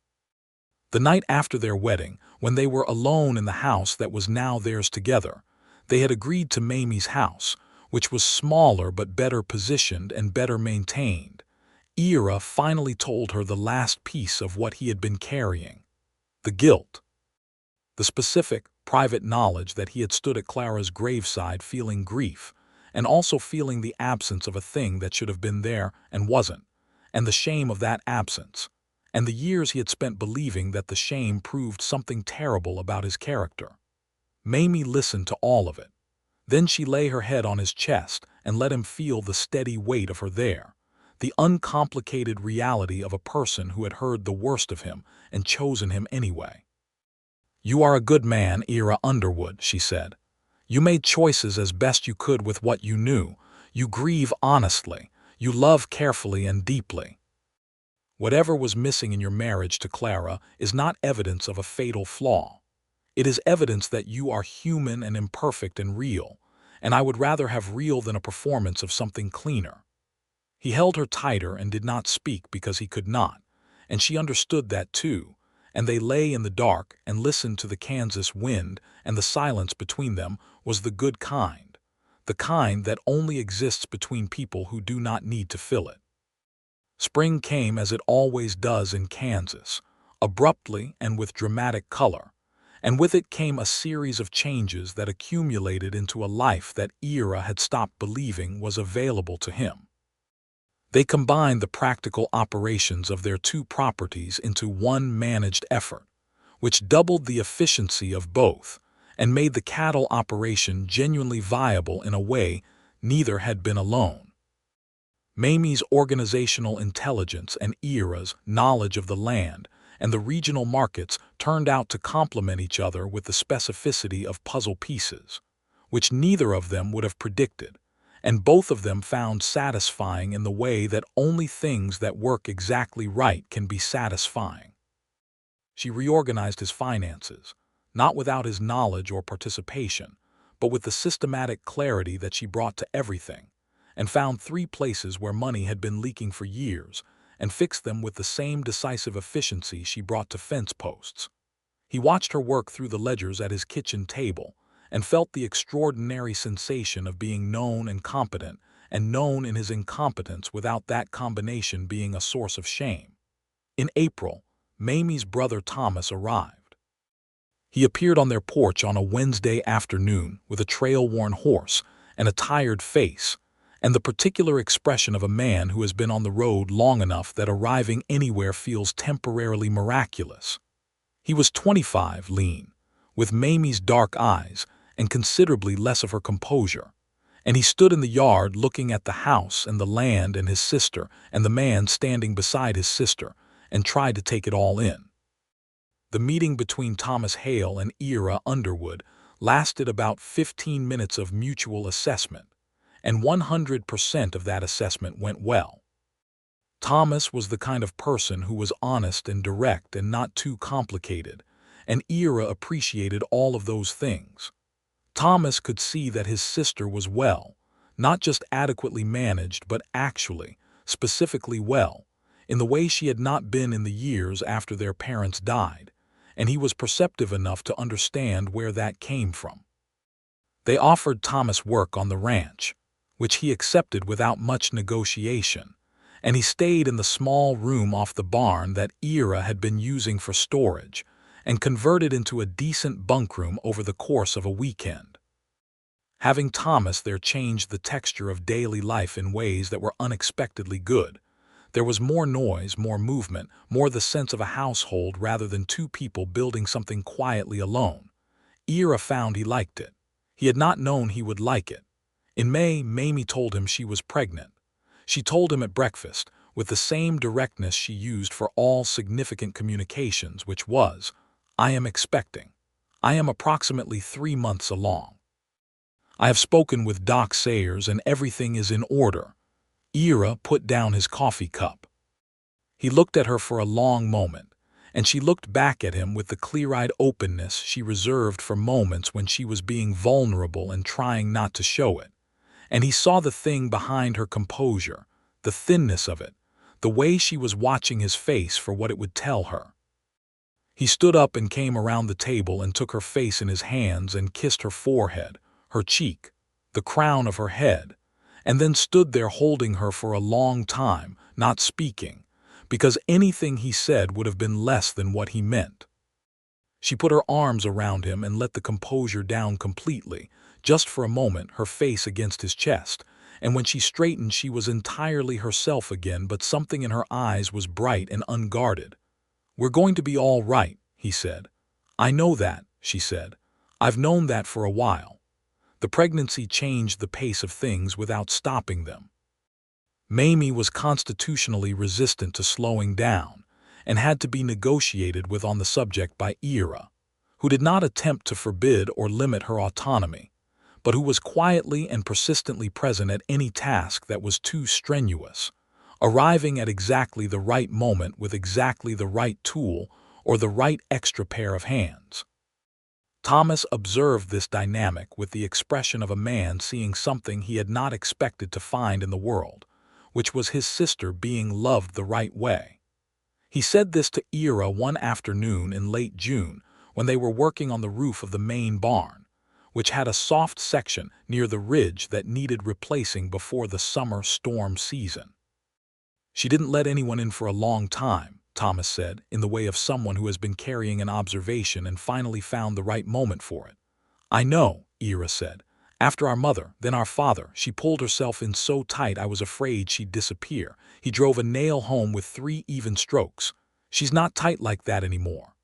The night after their wedding, when they were alone in the house that was now theirs together, they had agreed to Mamie's house, which was smaller but better positioned and better maintained. Ira finally told her the last piece of what he had been carrying: the guilt. The specific, private knowledge that he had stood at Clara's graveside feeling grief, and also feeling the absence of a thing that should have been there and wasn't, and the shame of that absence, and the years he had spent believing that the shame proved something terrible about his character. Mamie listened to all of it. Then she lay her head on his chest and let him feel the steady weight of her there, the uncomplicated reality of a person who had heard the worst of him and chosen him anyway. "You are a good man, Ira Underwood," she said. "You made choices as best you could with what you knew. You grieve honestly. You love carefully and deeply. Whatever was missing in your marriage to Clara is not evidence of a fatal flaw. It is evidence that you are human and imperfect and real, and I would rather have real than a performance of something cleaner." He held her tighter and did not speak because he could not, and she understood that too, and they lay in the dark and listened to the Kansas wind, and the silence between them was the good kind, the kind that only exists between people who do not need to fill it. Spring came as it always does in Kansas, abruptly and with dramatic color, and with it came a series of changes that accumulated into a life that Ira had stopped believing was available to him. They combined the practical operations of their 2 properties into one managed effort, which doubled the efficiency of both and made the cattle operation genuinely viable in a way neither had been alone. Mamie's organizational intelligence and Ira's knowledge of the land and the regional markets turned out to complement each other with the specificity of puzzle pieces, which neither of them would have predicted, and both of them found satisfying in the way that only things that work exactly right can be satisfying. She reorganized his finances, not without his knowledge or participation, but with the systematic clarity that she brought to everything, and found 3 places where money had been leaking for years, and fixed them with the same decisive efficiency she brought to fence posts. He watched her work through the ledgers at his kitchen table and felt the extraordinary sensation of being known and competent and known in his incompetence without that combination being a source of shame. In April, Mamie's brother Thomas arrived. He appeared on their porch on a Wednesday afternoon with a trail-worn horse and a tired face, and the particular expression of a man who has been on the road long enough that arriving anywhere feels temporarily miraculous. He was 25, lean, with Mamie's dark eyes and considerably less of her composure, and he stood in the yard looking at the house and the land and his sister and the man standing beside his sister, and tried to take it all in. The meeting between Thomas Hale and Ira Underwood lasted about 15 minutes of mutual assessment, and 100% of that assessment went well. Thomas was the kind of person who was honest and direct and not too complicated, and Ira appreciated all of those things. Thomas could see that his sister was well, not just adequately managed but actually, specifically well, in the way she had not been in the years after their parents died, and he was perceptive enough to understand where that came from. They offered Thomas work on the ranch, which he accepted without much negotiation, and he stayed in the small room off the barn that Ira had been using for storage and converted into a decent bunkroom over the course of a weekend. Having Thomas there changed the texture of daily life in ways that were unexpectedly good. There was more noise, more movement, more the sense of a household rather than two people building something quietly alone. Ira found he liked it. He had not known he would like it. In May, Mamie told him she was pregnant. She told him at breakfast, with the same directness she used for all significant communications, which was, "I am expecting. I am approximately 3 months along. I have spoken with Doc Sayers and everything is in order." Ira put down his coffee cup. He looked at her for a long moment, and she looked back at him with the clear-eyed openness she reserved for moments when she was being vulnerable and trying not to show it. And he saw the thing behind her composure, the thinness of it, the way she was watching his face for what it would tell her. He stood up and came around the table and took her face in his hands and kissed her forehead, her cheek, the crown of her head, and then stood there holding her for a long time, not speaking, because anything he said would have been less than what he meant. She put her arms around him and let the composure down completely, just for a moment, her face against his chest, and when she straightened she was entirely herself again, but something in her eyes was bright and unguarded. "We're going to be all right," he said. "I know that," she said. "I've known that for a while." The pregnancy changed the pace of things without stopping them. Mamie was constitutionally resistant to slowing down and had to be negotiated with on the subject by Ira, who did not attempt to forbid or limit her autonomy, but who was quietly and persistently present at any task that was too strenuous, arriving at exactly the right moment with exactly the right tool or the right extra pair of hands. Thomas observed this dynamic with the expression of a man seeing something he had not expected to find in the world, which was his sister being loved the right way. He said this to Ira one afternoon in late June when they were working on the roof of the main barn, which had a soft section near the ridge that needed replacing before the summer storm season. "She didn't let anyone in for a long time," Thomas said, in the way of someone who has been carrying an observation and finally found the right moment for it. "I know," Ira said. "After our mother, then our father, she pulled herself in so tight I was afraid she'd disappear." He drove a nail home with 3 even strokes. "She's not tight like that anymore."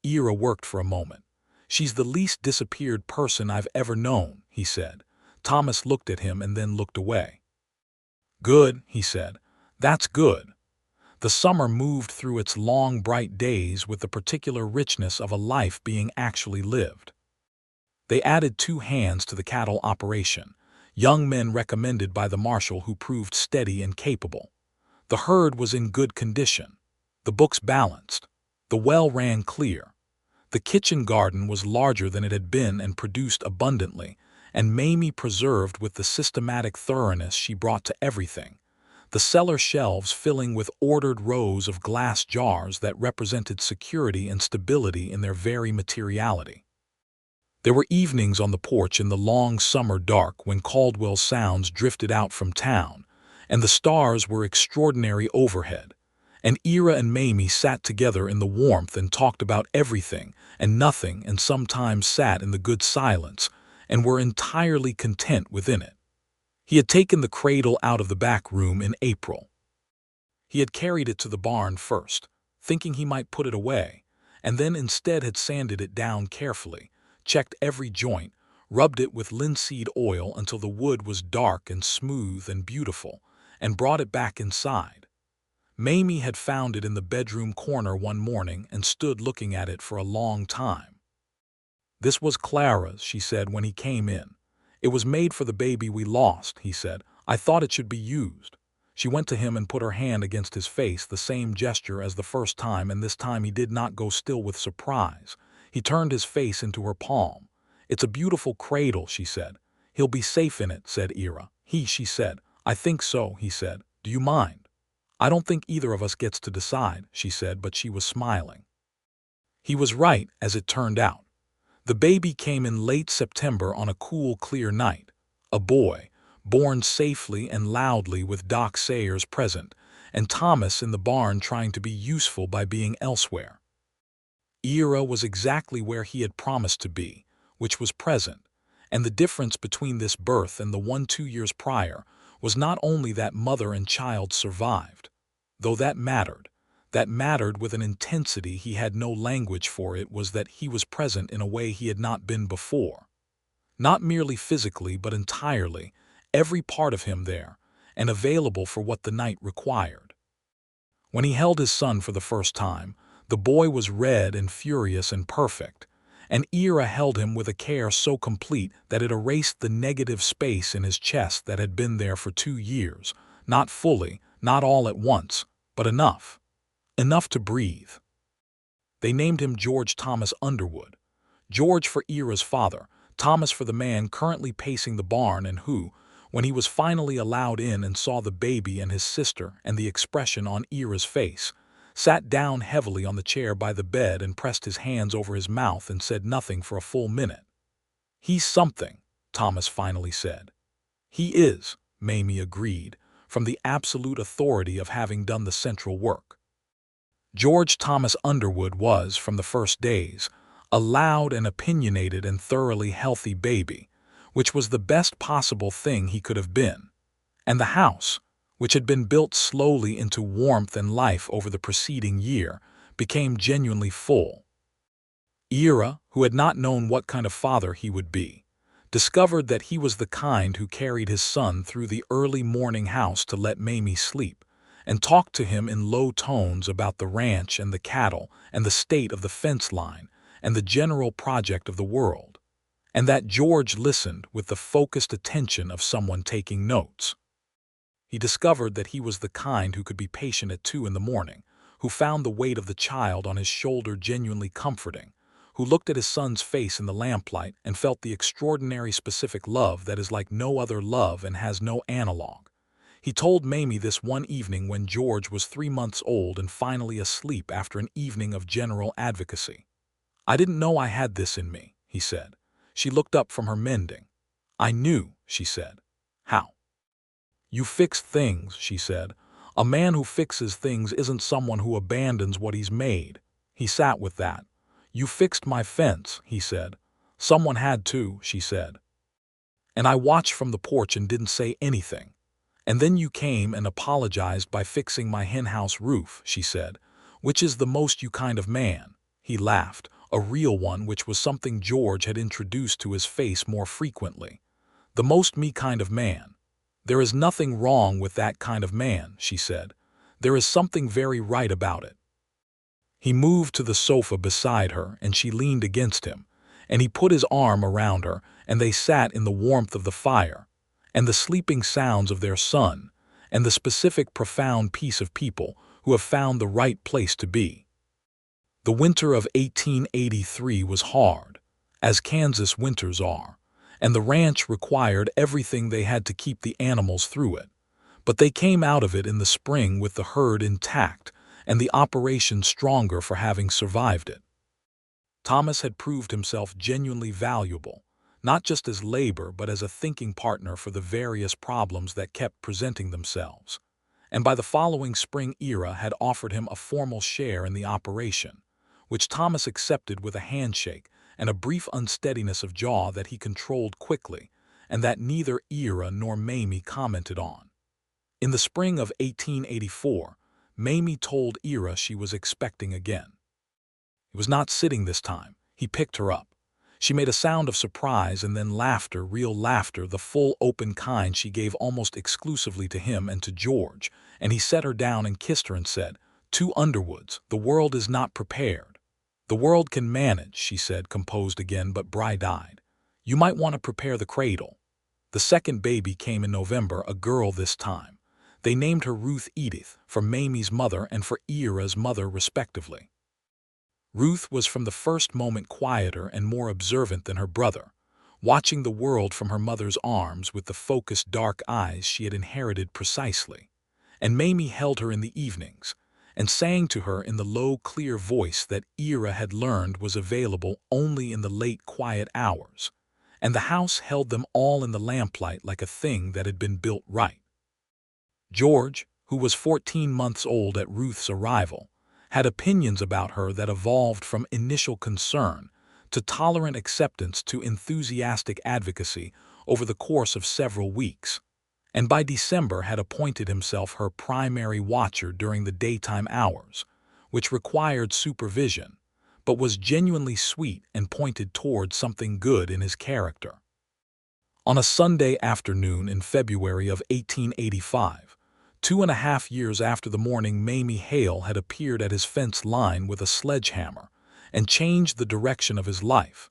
Ira worked for a moment. "She's the least disappeared person I've ever known," he said. Thomas looked at him and then looked away. "Good," he said. "That's good." The summer moved through its long, bright days with the particular richness of a life being actually lived. They added 2 hands to the cattle operation, young men recommended by the marshal who proved steady and capable. The herd was in good condition. The books balanced. The well ran clear. The kitchen garden was larger than it had been and produced abundantly, and Mamie preserved with the systematic thoroughness she brought to everything. the cellar shelves filling with ordered rows of glass jars that represented security and stability in their very materiality. There were evenings on the porch in the long summer dark when Caldwell sounds drifted out from town, and the stars were extraordinary overhead, and Ira and Mamie sat together in the warmth and talked about everything and nothing, and sometimes sat in the good silence and were entirely content within it. He had taken the cradle out of the back room in April. He had carried it to the barn first, thinking he might put it away, and then instead had sanded it down carefully, checked every joint, rubbed it with linseed oil until the wood was dark and smooth and beautiful, and brought it back inside. Mamie had found it in the bedroom corner one morning and stood looking at it for a long time. "This was Clara's," she said when he came in. "It was made for the baby we lost," he said. "I thought it should be used." She went to him and put her hand against his face, the same gesture as the first time, and this time he did not go still with surprise. He turned his face into her palm. "It's a beautiful cradle," she said. "He'll be safe in it," said Ira. She said. "I think so," he said. "Do you mind?" "I don't think either of us gets to decide," she said, but she was smiling. He was right, as it turned out. The baby came in late September on a cool, clear night. A boy, born safely and loudly with Doc Sayers present, and Thomas in the barn trying to be useful by being elsewhere. Ira was exactly where he had promised to be, which was present, and the difference between this birth and the one 2 years prior was not only that mother and child survived, though that mattered with an intensity he had no language for. It was that he was present in a way he had not been before. Not merely physically, but entirely, every part of him there, and available for what the night required. When he held his son for the first time, the boy was red and furious and perfect, and Ira held him with a care so complete that it erased the negative space in his chest that had been there for 2 years, not fully, not all at once, but enough to breathe. They named him George Thomas Underwood. George for Ira's father, Thomas for the man currently pacing the barn and who, when he was finally allowed in and saw the baby and his sister and the expression on Ira's face, sat down heavily on the chair by the bed and pressed his hands over his mouth and said nothing for a full minute. "He's something," Thomas finally said. "He is," Mamie agreed, from the absolute authority of having done the central work. George Thomas Underwood was, from the first days, a loud and opinionated and thoroughly healthy baby, which was the best possible thing he could have been, and the house, which had been built slowly into warmth and life over the preceding year, became genuinely full. Ira, who had not known what kind of father he would be, discovered that he was the kind who carried his son through the early morning house to let Mamie sleep, and talked to him in low tones about the ranch and the cattle and the state of the fence line and the general project of the world, and that George listened with the focused attention of someone taking notes. He discovered that he was the kind who could be patient at 2 in the morning, who found the weight of the child on his shoulder genuinely comforting, who looked at his son's face in the lamplight and felt the extraordinary specific love that is like no other love and has no analog. He told Mamie this one evening when George was 3 months old and finally asleep after an evening of general advocacy. "I didn't know I had this in me," he said. She looked up from her mending. "I knew," she said. "How?" "You fix things," she said. "A man who fixes things isn't someone who abandons what he's made." He sat with that. "You fixed my fence," he said. "Someone had to," she said. "And I watched from the porch and didn't say anything. And then you came and apologized by fixing my henhouse roof," she said, "which is the most you kind of man." He laughed, a real one, which was something George had introduced to his face more frequently. "The most me kind of man." "There is nothing wrong with that kind of man," she said. "There is something very right about it." He moved to the sofa beside her, and she leaned against him, and he put his arm around her, and they sat in the warmth of the fire, and the sleeping sounds of their son, and the specific profound peace of people who have found the right place to be. The winter of 1883 was hard, as Kansas winters are, and the ranch required everything they had to keep the animals through it. But they came out of it in the spring with the herd intact and the operation stronger for having survived it. Thomas had proved himself genuinely valuable, not just as labor but as a thinking partner for the various problems that kept presenting themselves. And by the following spring, Ira had offered him a formal share in the operation, which Thomas accepted with a handshake and a brief unsteadiness of jaw that he controlled quickly, and that neither Ira nor Mamie commented on. In the spring of 1884, Mamie told Ira she was expecting again. He was not sitting this time. He picked her up. She made a sound of surprise and then laughter, real laughter, the full, open kind she gave almost exclusively to him and to George, and he set her down and kissed her and said, "Two Underwoods, the world is not prepared." "The world can manage," she said, composed again but bright-eyed. "You might want to prepare the cradle." The second baby came in November, a girl this time. They named her Ruth Edith, for Mamie's mother and for Ira's mother respectively. Ruth was from the first moment quieter and more observant than her brother, watching the world from her mother's arms with the focused dark eyes she had inherited precisely. And Mamie held her in the evenings, and sang to her in the low, clear voice that Ira had learned was available only in the late, quiet hours, and the house held them all in the lamplight like a thing that had been built right. George, who was 14 months old at Ruth's arrival, had opinions about her that evolved from initial concern to tolerant acceptance to enthusiastic advocacy over the course of several weeks, and by December had appointed himself her primary watcher during the daytime hours, which required supervision, but was genuinely sweet and pointed toward something good in his character. On a Sunday afternoon in February of 1885, 2.5 years after the morning Mamie Hale had appeared at his fence line with a sledgehammer and changed the direction of his life,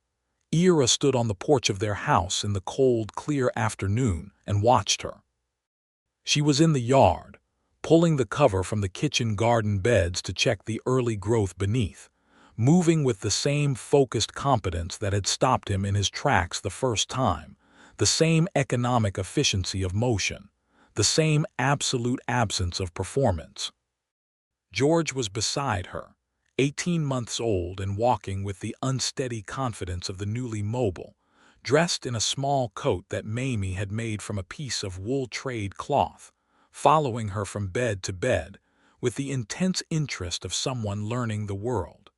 Ira stood on the porch of their house in the cold, clear afternoon and watched her. She was in the yard, pulling the cover from the kitchen garden beds to check the early growth beneath, moving with the same focused competence that had stopped him in his tracks the first time, the same economic efficiency of motion, the same absolute absence of performance. George was beside her, 18 months old and walking with the unsteady confidence of the newly mobile, dressed in a small coat that Mamie had made from a piece of wool trade cloth, following her from bed to bed with the intense interest of someone learning the world.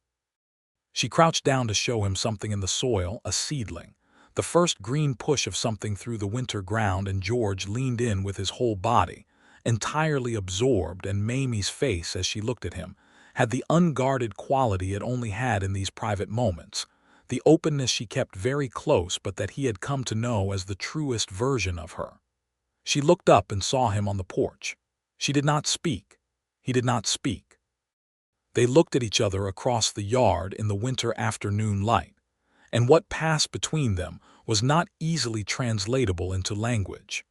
She crouched down to show him something in the soil, a seedling, the first green push of something through the winter ground, and George leaned in with his whole body, entirely absorbed, and Mamie's face as she looked at him had the unguarded quality it only had in these private moments, the openness she kept very close but that he had come to know as the truest version of her. She looked up and saw him on the porch. She did not speak. He did not speak. They looked at each other across the yard in the winter afternoon light, and what passed between them was not easily translatable into language.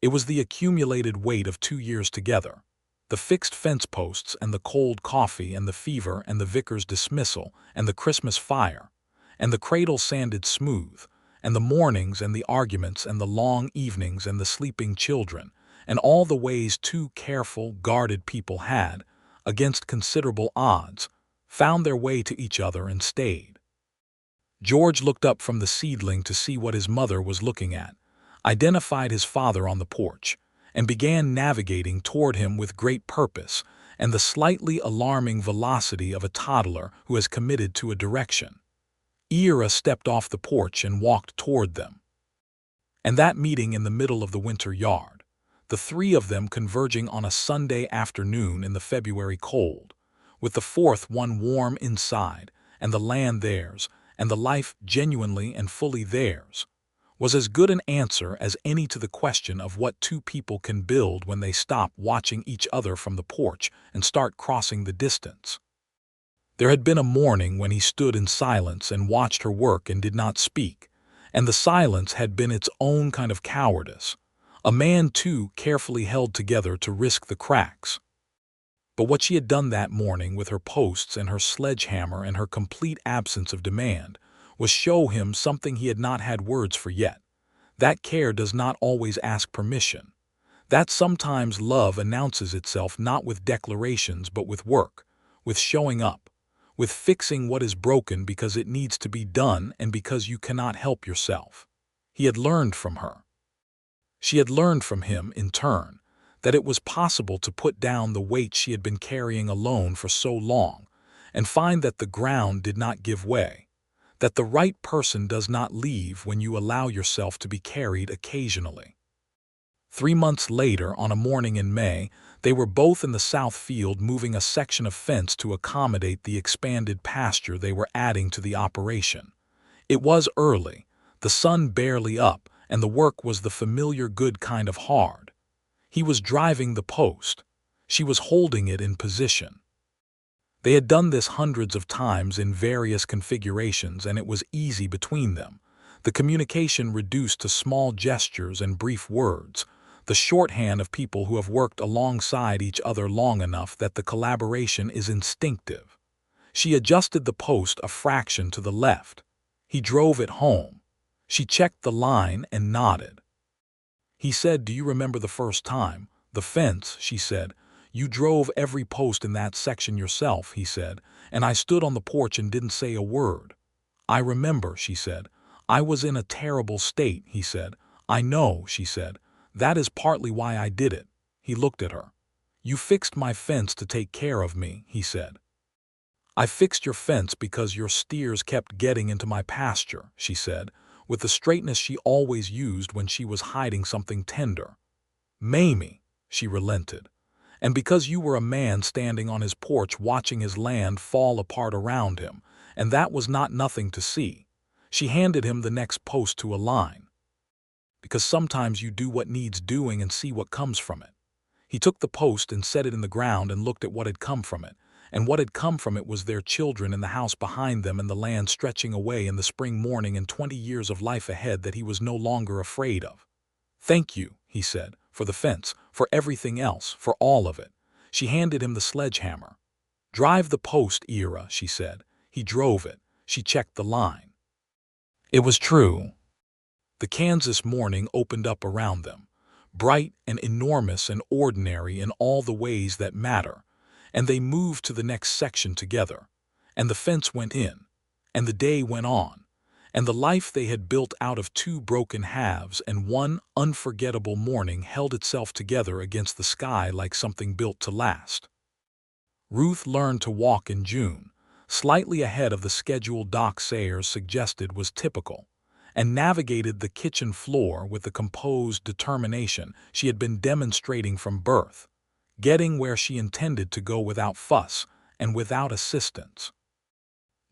It was the accumulated weight of 2 years together, the fixed fence posts and the cold coffee and the fever and the vicar's dismissal and the Christmas fire, and the cradle sanded smooth, and the mornings and the arguments and the long evenings and the sleeping children, and all the ways two careful, guarded people had, against considerable odds, found their way to each other and stayed. George looked up from the seedling to see what his mother was looking at, identified his father on the porch, and began navigating toward him with great purpose and the slightly alarming velocity of a toddler who has committed to a direction. Ira stepped off the porch and walked toward them. And that meeting in the middle of the winter yard, the three of them converging on a Sunday afternoon in the February cold, with the fourth one warm inside, and the land theirs, and the life genuinely and fully theirs, was as good an answer as any to the question of what two people can build when they stop watching each other from the porch and start crossing the distance. There had been a morning when he stood in silence and watched her work and did not speak, and the silence had been its own kind of cowardice, a man too carefully held together to risk the cracks. But what she had done that morning with her posts and her sledgehammer and her complete absence of demand was show him something he had not had words for yet. That care does not always ask permission, That sometimes love announces itself not with declarations but with work, with showing up, with fixing what is broken because it needs to be done and because you cannot help yourself. He had learned from her. She had learned from him, in turn, that it was possible to put down the weight she had been carrying alone for so long and find that the ground did not give way, that the right person does not leave when you allow yourself to be carried occasionally. 3 months later, on a morning in May, they were both in the south field moving a section of fence to accommodate the expanded pasture they were adding to the operation. It was early, the sun barely up, and the work was the familiar good kind of hard. He was driving the post. She was holding it in position. They had done this hundreds of times in various configurations, and it was easy between them. The communication reduced to small gestures and brief words, the shorthand of people who have worked alongside each other long enough that the collaboration is instinctive. She adjusted the post a fraction to the left. He drove it home. She checked the line and nodded. He said, "Do you remember the first time? The fence," she said. "You drove every post in that section yourself," he said, "and I stood on the porch and didn't say a word." "I remember," she said. "I was in a terrible state," he said. "I know," she said. "That is partly why I did it." He looked at her. "You fixed my fence to take care of me," he said. "I fixed your fence because your steers kept getting into my pasture," she said, with the straightness she always used when she was hiding something tender. "Mamie," she relented. "And because you were a man standing on his porch watching his land fall apart around him, and that was not nothing to see." She handed him the next post to align. "Because sometimes you do what needs doing and see what comes from it." He took the post and set it in the ground and looked at what had come from it, and what had come from it was their children and the house behind them and the land stretching away in the spring morning and 20 years of life ahead that he was no longer afraid of. "Thank you," he said, "for the fence, for everything else, for all of it." She handed him the sledgehammer. "Drive the post, Ira," she said. He drove it. She checked the line. It was true. The Kansas morning opened up around them, bright and enormous and ordinary in all the ways that matter, and they moved to the next section together, and the fence went in, and the day went on, and the life they had built out of two broken halves and one unforgettable morning held itself together against the sky like something built to last. Ruth learned to walk in June, slightly ahead of the schedule Doc Sayers suggested was typical, and navigated the kitchen floor with the composed determination she had been demonstrating from birth, getting where she intended to go without fuss and without assistance.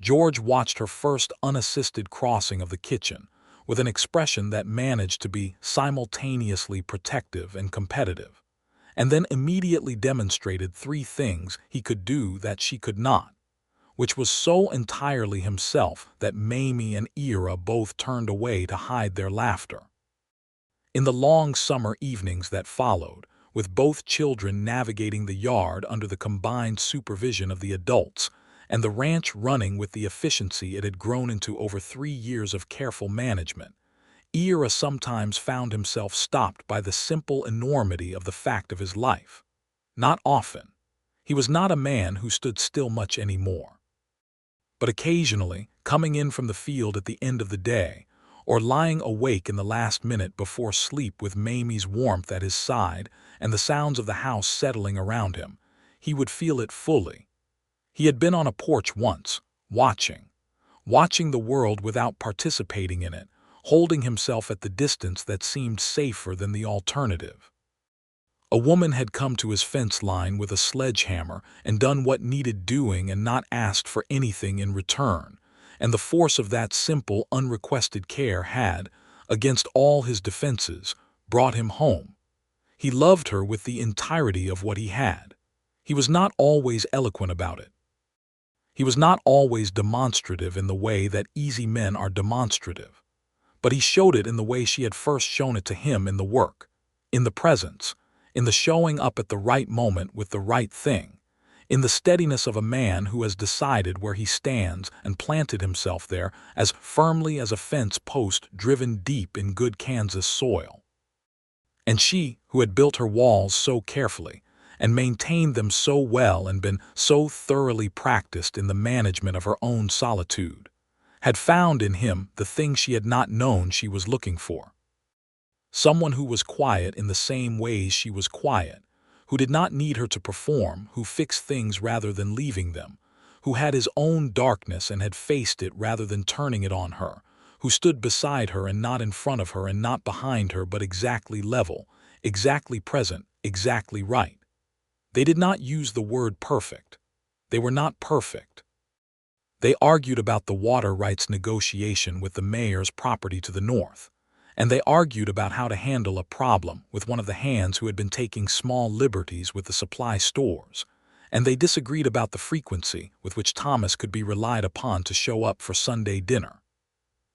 George watched her first unassisted crossing of the kitchen with an expression that managed to be simultaneously protective and competitive, and then immediately demonstrated 3 things he could do that she could not, which was so entirely himself that Mamie and Ira both turned away to hide their laughter. In the long summer evenings that followed, with both children navigating the yard under the combined supervision of the adults, and the ranch running with the efficiency it had grown into over 3 years of careful management, Ira sometimes found himself stopped by the simple enormity of the fact of his life. Not often. He was not a man who stood still much anymore. But occasionally, coming in from the field at the end of the day, or lying awake in the last minute before sleep with Mamie's warmth at his side and the sounds of the house settling around him, he would feel it fully. He had been on a porch once, watching the world without participating in it, holding himself at the distance that seemed safer than the alternative. A woman had come to his fence line with a sledgehammer and done what needed doing and not asked for anything in return, and the force of that simple, unrequested care had, against all his defenses, brought him home. He loved her with the entirety of what he had. He was not always eloquent about it. He was not always demonstrative in the way that easy men are demonstrative. But he showed it in the way she had first shown it to him, in the work, in the presence, in the showing up at the right moment with the right thing, in the steadiness of a man who has decided where he stands and planted himself there as firmly as a fence post driven deep in good Kansas soil. And she, who had built her walls so carefully, and maintained them so well and been so thoroughly practiced in the management of her own solitude, had found in him the thing she had not known she was looking for. Someone who was quiet in the same ways she was quiet, who did not need her to perform, who fixed things rather than leaving them, who had his own darkness and had faced it rather than turning it on her, who stood beside her and not in front of her and not behind her but exactly level, exactly present, exactly right. They did not use the word perfect. They were not perfect. They argued about the water rights negotiation with the mayor's property to the north, and they argued about how to handle a problem with one of the hands who had been taking small liberties with the supply stores, and they disagreed about the frequency with which Thomas could be relied upon to show up for Sunday dinner.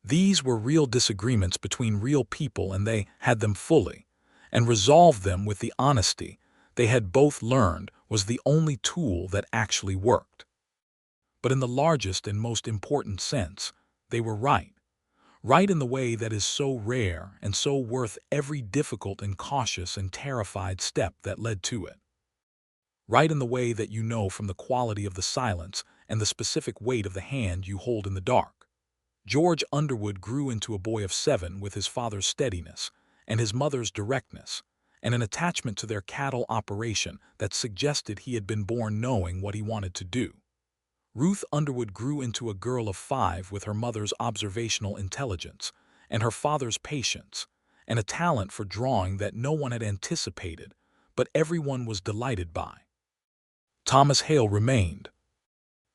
These were real disagreements between real people, and they had them fully, and resolved them with the honesty they had both learned was the only tool that actually worked. But in the largest and most important sense, they were right. Right in the way that is so rare and so worth every difficult and cautious and terrified step that led to it. Right in the way that you know from the quality of the silence and the specific weight of the hand you hold in the dark. George Underwood grew into a boy of 7 with his father's steadiness and his mother's directness, and an attachment to their cattle operation that suggested he had been born knowing what he wanted to do. Ruth Underwood grew into a girl of 5 with her mother's observational intelligence and her father's patience, and a talent for drawing that no one had anticipated, but everyone was delighted by. Thomas Hale remained.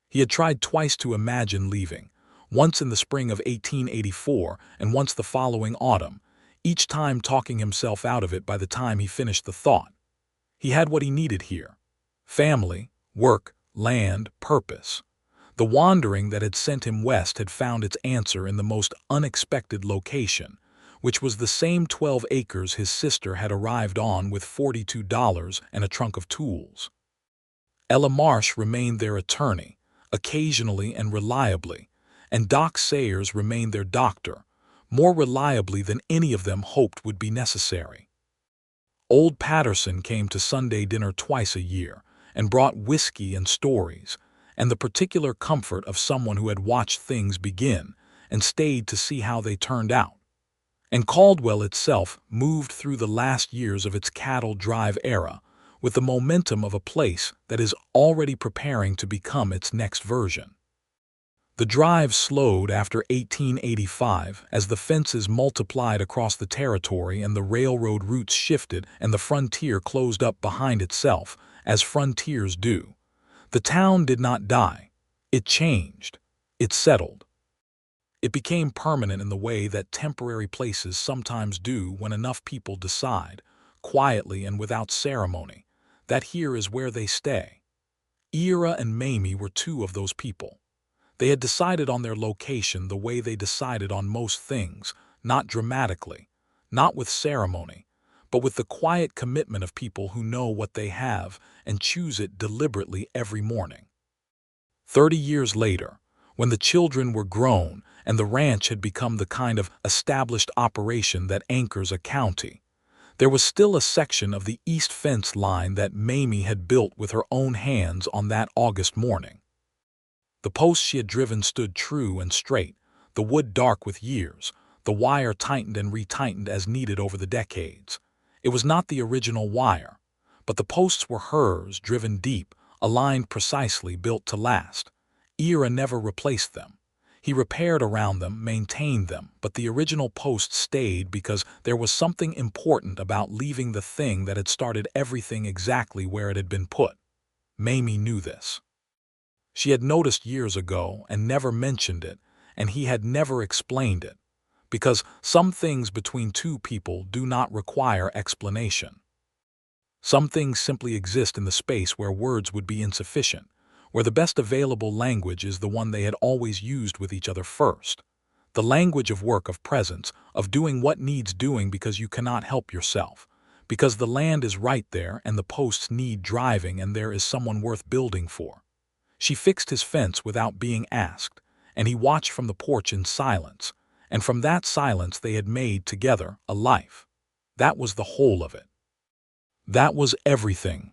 He had tried twice to imagine leaving, once in the spring of 1884 and once the following autumn, each time talking himself out of it by the time he finished the thought. He had what he needed here: family, work, land, purpose. The wandering that had sent him west had found its answer in the most unexpected location, which was the same 12 acres his sister had arrived on with $42 and a trunk of tools. Ella Marsh remained their attorney, occasionally and reliably, and Doc Sayers remained their doctor, more reliably than any of them hoped would be necessary. Old Patterson came to Sunday dinner twice a year and brought whiskey and stories, and the particular comfort of someone who had watched things begin and stayed to see how they turned out. And Caldwell itself moved through the last years of its cattle drive era with the momentum of a place that is already preparing to become its next version. The drive slowed after 1885 as the fences multiplied across the territory and the railroad routes shifted and the frontier closed up behind itself, as frontiers do. The town did not die. It changed. It settled. It became permanent in the way that temporary places sometimes do when enough people decide, quietly and without ceremony, that here is where they stay. Ira and Mamie were 2 of those people. They had decided on their location the way they decided on most things, not dramatically, not with ceremony, but with the quiet commitment of people who know what they have and choose it deliberately every morning. 30 years later, when the children were grown and the ranch had become the kind of established operation that anchors a county, there was still a section of the east fence line that Mamie had built with her own hands on that August morning. The posts she had driven stood true and straight, the wood dark with years, the wire tightened and retightened as needed over the decades. It was not the original wire, but the posts were hers, driven deep, aligned precisely, built to last. Ira never replaced them. He repaired around them, maintained them, but the original posts stayed because there was something important about leaving the thing that had started everything exactly where it had been put. Mamie knew this. She had noticed years ago and never mentioned it, and he had never explained it, because some things between 2 people do not require explanation. Some things simply exist in the space where words would be insufficient, where the best available language is the one they had always used with each other first. The language of work, of presence, of doing what needs doing because you cannot help yourself, because the land is right there and the posts need driving and there is someone worth building for. She fixed his fence without being asked, and he watched from the porch in silence, and from that silence they had made together a life. That was the whole of it. That was everything.